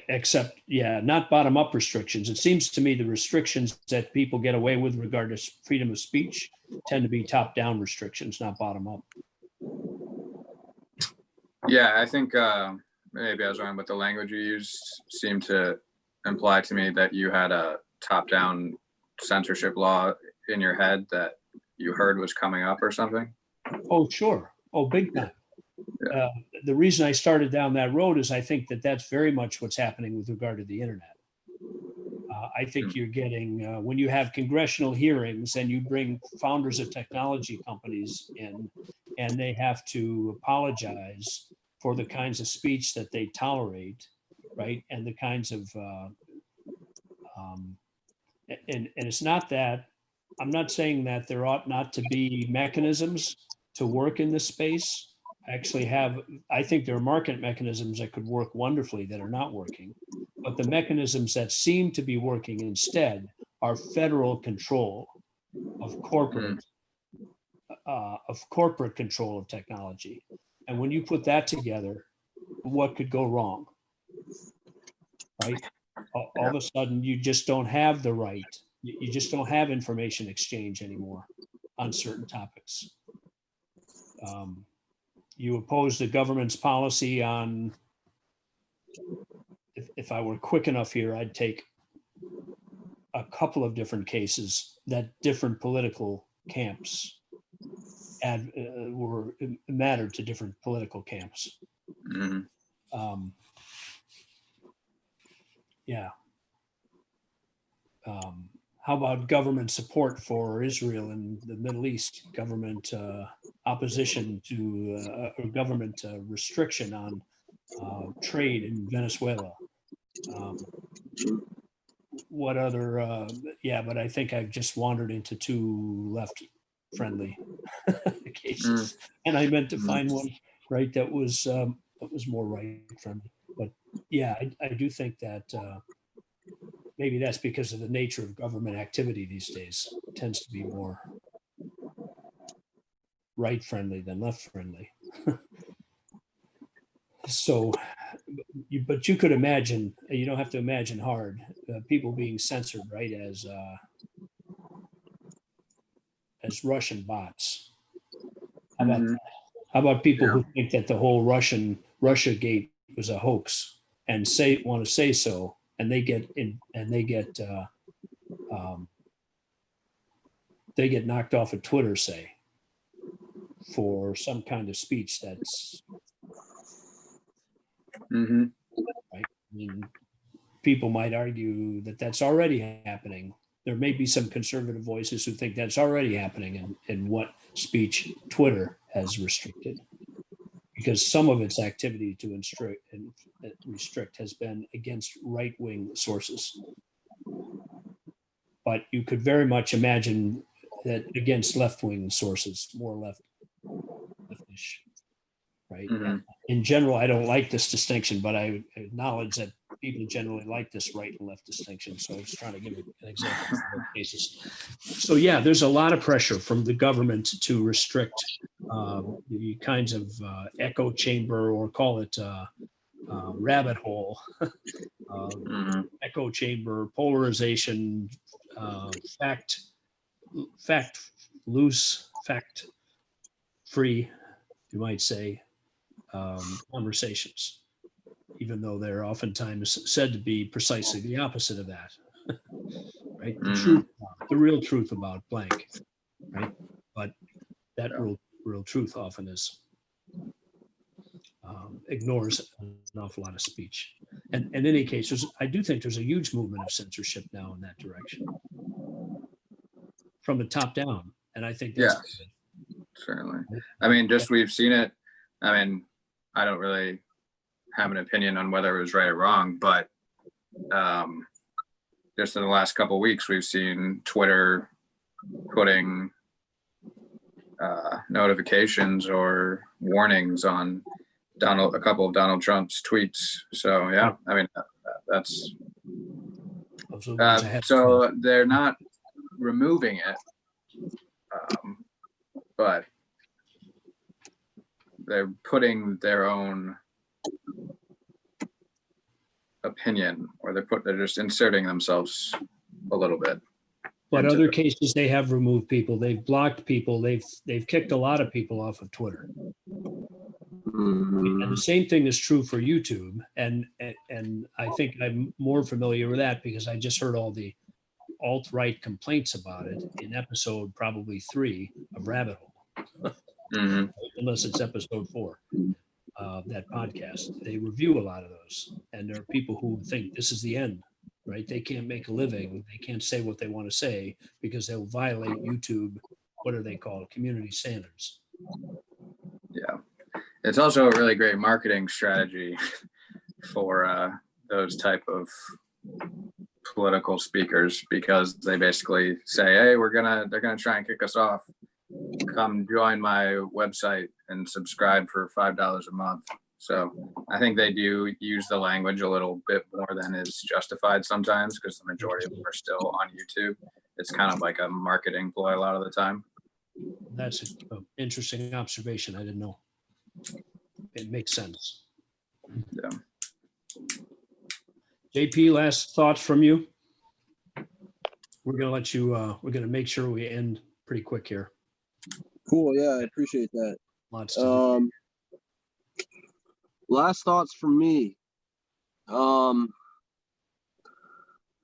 except, yeah, not bottom up restrictions. It seems to me the restrictions that people get away with regarding freedom of speech tend to be top down restrictions, not bottom up. Yeah, I think maybe I was wrong, but the language you used seemed to imply to me that you had a top-down censorship law in your head that you heard was coming up or something. Oh, sure. Oh, big time. Yeah. The reason I started down that road is I think that that's very much what's happening with regard to the internet. I think you're getting, when you have congressional hearings and you bring founders of technology companies in, and they have to apologize for the kinds of speech that they tolerate, right? And the kinds of, and it's not that, I'm not saying that there ought not to be mechanisms to work in this space. I think there are market mechanisms that could work wonderfully that are not working, but the mechanisms that seem to be working instead are federal control of corporate control of technology. And when you put that together, what could go wrong, right? All of a sudden, you just don't have the right. You just don't have information exchange anymore on certain topics. You oppose the government's policy on, if I were quick enough here, I'd take a couple of different cases that different political camps were mattered to different political camps. Mm-hmm. Yeah. How about government support for Israel and the Middle East? Government opposition to or government restriction on trade in Venezuela. What other? Yeah, but I think I've just wandered into two left-friendly cases, and I meant to find one right that was more right-friendly. But yeah, I do think that. Maybe that's because of the nature of government activity these days. It tends to be more right-friendly than left-friendly. So, but you could imagine, you don't have to imagine hard, people being censored, right, as Russian bots. How about that? How about people who think that the whole Russiagate was a hoax and want to say so? And they get knocked off of Twitter, say, for some kind of speech that's right. I mean, people might argue that that's already happening. There may be some conservative voices who think that's already happening in what speech Twitter has restricted, because some of its activity to restrict has been against right-wing sources. But you could very much imagine that against left-wing sources, more leftish, right? Mm-hmm. In general, I don't like this distinction, but I acknowledge that people generally like this right and left distinction. So I was trying to give an example of both cases. So yeah, there's a lot of pressure from the government to restrict the kinds of echo chamber, or call it rabbit hole, Mhm. echo chamber, polarization, fact loose, fact free, you might say, conversations, even though they're oftentimes said to be precisely the opposite of that. Right? The Mhm. truth, the real truth about blank, right? But that Yeah. real truth often is ignores an awful lot of speech. And in any case, I do think there's a huge movement of censorship now in that direction, from the top down, and I think that's Yes, good. certainly. I mean, just we've seen it. I mean, I don't really have an opinion on whether it was right or wrong, but just in the last couple of weeks, we've seen Twitter putting notifications or warnings on a couple of Donald Trump's tweets. So yeah, I mean, that's Those are the ones I had. so they're not removing it, but they're putting their own opinion, or they're just inserting themselves a little bit. But into other the- cases, they have removed people, they've blocked people, they've kicked a lot of people off of Twitter. And the same thing is true for YouTube. And I think I'm more familiar with that because I just heard all the alt-right complaints about it in episode probably 3 of Rabbit Hole, Mhm. unless it's episode 4 of that podcast. They review a lot of those. And there are people who think this is the end, right? They can't make a living. They can't say what they want to say because they'll violate YouTube, what are they called? Community standards. Yeah, it's also a really great marketing strategy for those type of political speakers, because they basically say, hey, they're gonna try and kick us off, come join my website and subscribe for $5 a month. So I think they do use the language a little bit more than is justified sometimes, because the majority of them are still on YouTube. It's kind of like a marketing ploy a lot of the time. That's an interesting observation. I didn't know. It makes sense. Yeah. JP, last thoughts from you? We're going to let you, we're going to make sure we end pretty quick here. Cool. Yeah, I appreciate that. Lots to do. Last thoughts from me.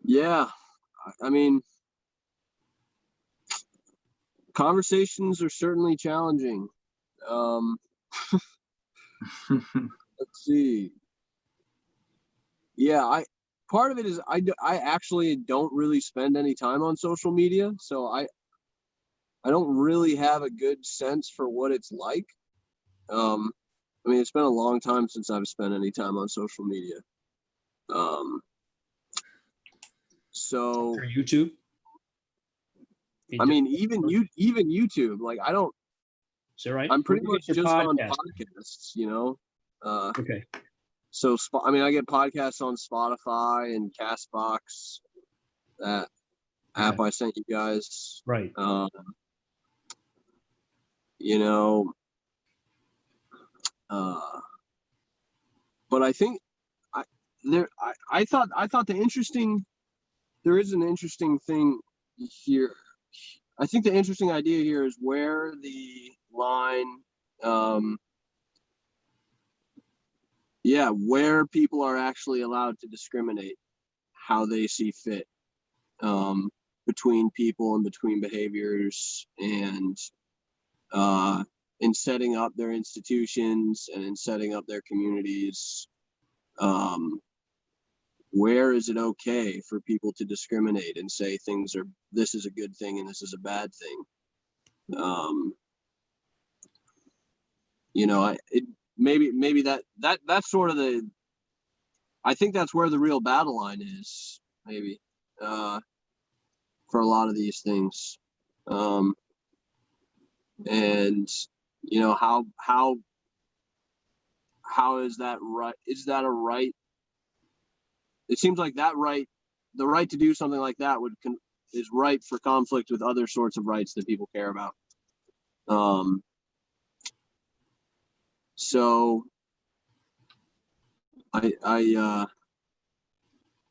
Yeah, I mean, conversations are certainly challenging. Let's see. Yeah, part of it is I actually don't really spend any time on social media, so I don't really have a good sense for what it's like. I mean, it's been a long time since I've spent any time on social media. So For YouTube? I mean, even YouTube, like I don't. Is that right? I'm pretty Where much do you get just your on podcast? podcasts, you know. Okay. So I mean, I get podcasts on Spotify and Castbox. That app I sent you guys. Right. You know, but I think I thought there is an interesting thing here. I think the interesting idea here is where the line, where people are actually allowed to discriminate how they see fit, between people and between behaviors, and in setting up their institutions and in setting up their communities. Where is it okay for people to discriminate and say this is a good thing and this is a bad thing? You know, maybe that's sort of I think that's where the real battle line is, maybe, for a lot of these things. And you know, how is that right? Is that a right? It seems like the right to do something like that is ripe for conflict with other sorts of rights that people care about. So I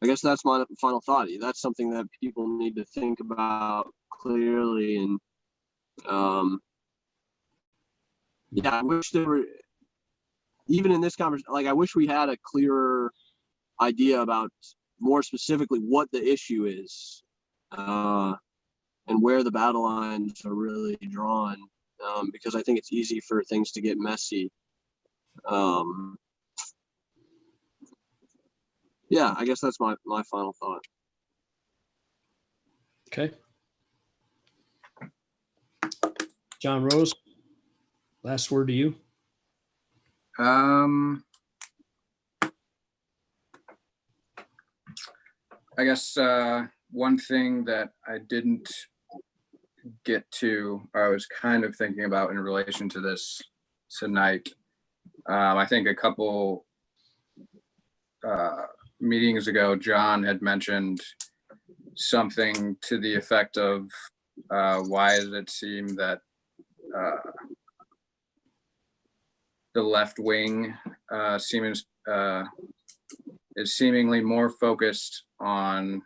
guess that's my final thought. That's something that people need to think about clearly. And yeah, I wish there were, even in this conversation, like I wish we had a clearer idea about more specifically what the issue is, and where the battle lines are really drawn, because I think it's easy for things to get messy. Yeah, I guess that's my final thought. Okay. John Rose, last word to you. I guess one thing that I didn't get to, or I was kind of thinking about in relation to this tonight, I think a couple meetings ago, John had mentioned something to the effect of why does it seem that the left wing is seemingly more focused on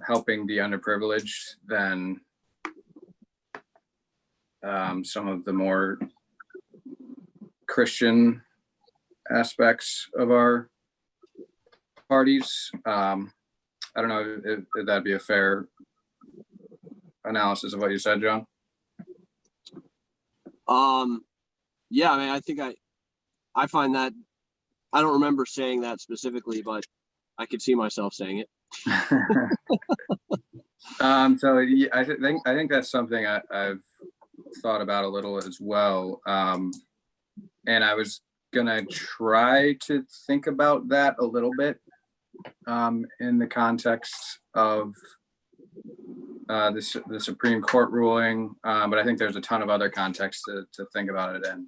helping the underprivileged than some of the more Christian aspects of our parties. I don't know if that'd be a fair analysis of what you said, John. Yeah, I mean, I think I find that, I don't remember saying that specifically, but I could see myself saying it. So yeah, I think that's something I've thought about a little as well. And I was gonna try to think about that a little bit in the context of the Supreme Court ruling, but I think there's a ton of other contexts to think about it in.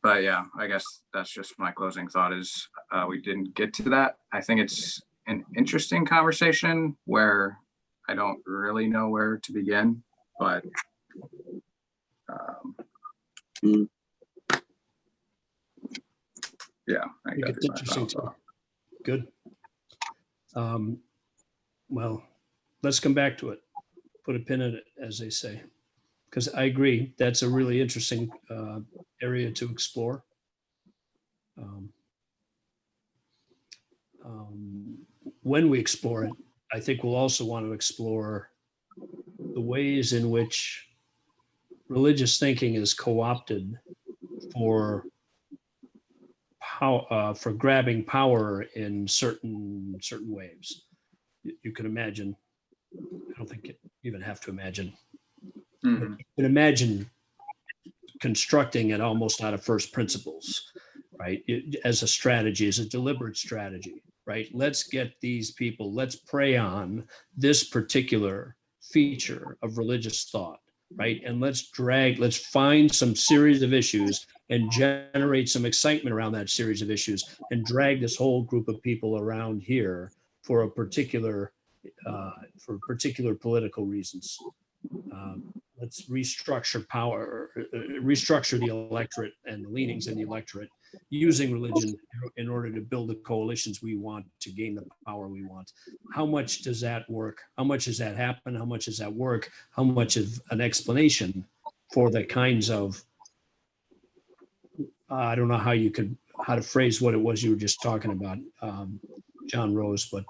But yeah, I guess that's just my closing thought is we didn't get to that. I think it's an interesting conversation where I don't really know where to begin, but yeah, I think it's interesting too. Good. Well, let's come back to it. Put a pin in it, as they say, because I agree that's a really interesting area to explore. When we explore it, I think we'll also want to explore the ways in which religious thinking is co-opted for grabbing power in certain ways. You can imagine. I don't think you even have to imagine. Mm-hmm. You can imagine constructing it almost out of first principles, right? As a strategy, as a deliberate strategy, right? Let's get these people, let's prey on this particular feature of religious thought, right? And let's find some series of issues and generate some excitement around that series of issues and drag this whole group of people around here for a particular political reasons. Let's restructure power, restructure the electorate and the leanings in the electorate using religion in order to build the coalitions we want to gain the power we want. How much does that work? How much does that happen? How much does that work? How much of an explanation for the kinds of, I don't know how to phrase what it was you were just talking about, John Rose, but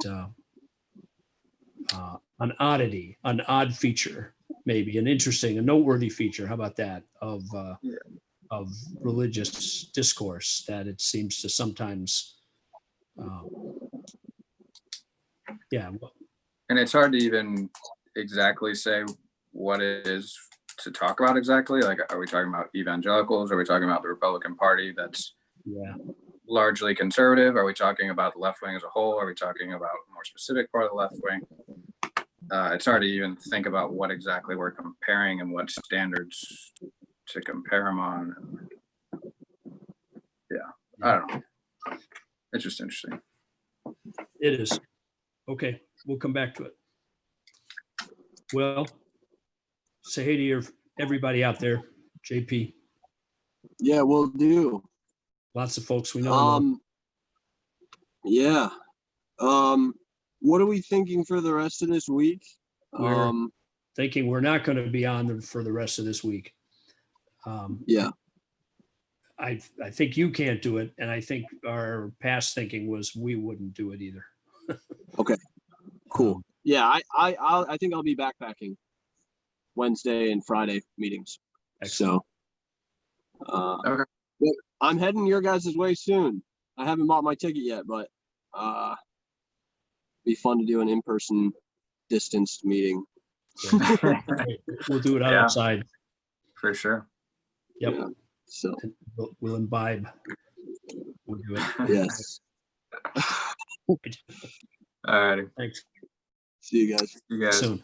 an oddity, an odd feature, maybe an interesting, a noteworthy feature. How about that of religious discourse that it seems to sometimes, And it's hard to even exactly say what it is to talk about exactly. Like, are we talking about evangelicals? Are we talking about the Republican Party that's largely conservative? Are we talking about the left wing as a whole? Are we talking about a more specific part of the left wing? It's hard to even think about what exactly we're comparing and what standards to compare them on. Yeah, I don't know. It's just interesting. It is. Okay, we'll come back to it. Well, say hey to everybody out there, JP. Yeah, we'll do. Lots of folks we know. Yeah. What are we thinking for the rest of this week? We're thinking we're not going to be on for the rest of this week. Yeah. I think you can't do it, and I think our past thinking was we wouldn't do it either. Okay. Cool. Yeah, I think I'll be backpacking Wednesday and Friday meetings. Excellent. So Okay. I'm heading your guys' way soon. I haven't bought my ticket yet, but be fun to do an in-person distanced meeting. We'll do it Yeah. outside. For sure. Yep. Yeah, so We'll imbibe. We'll do it. yes. All righty. Thanks. See you guys. You guys. Soon.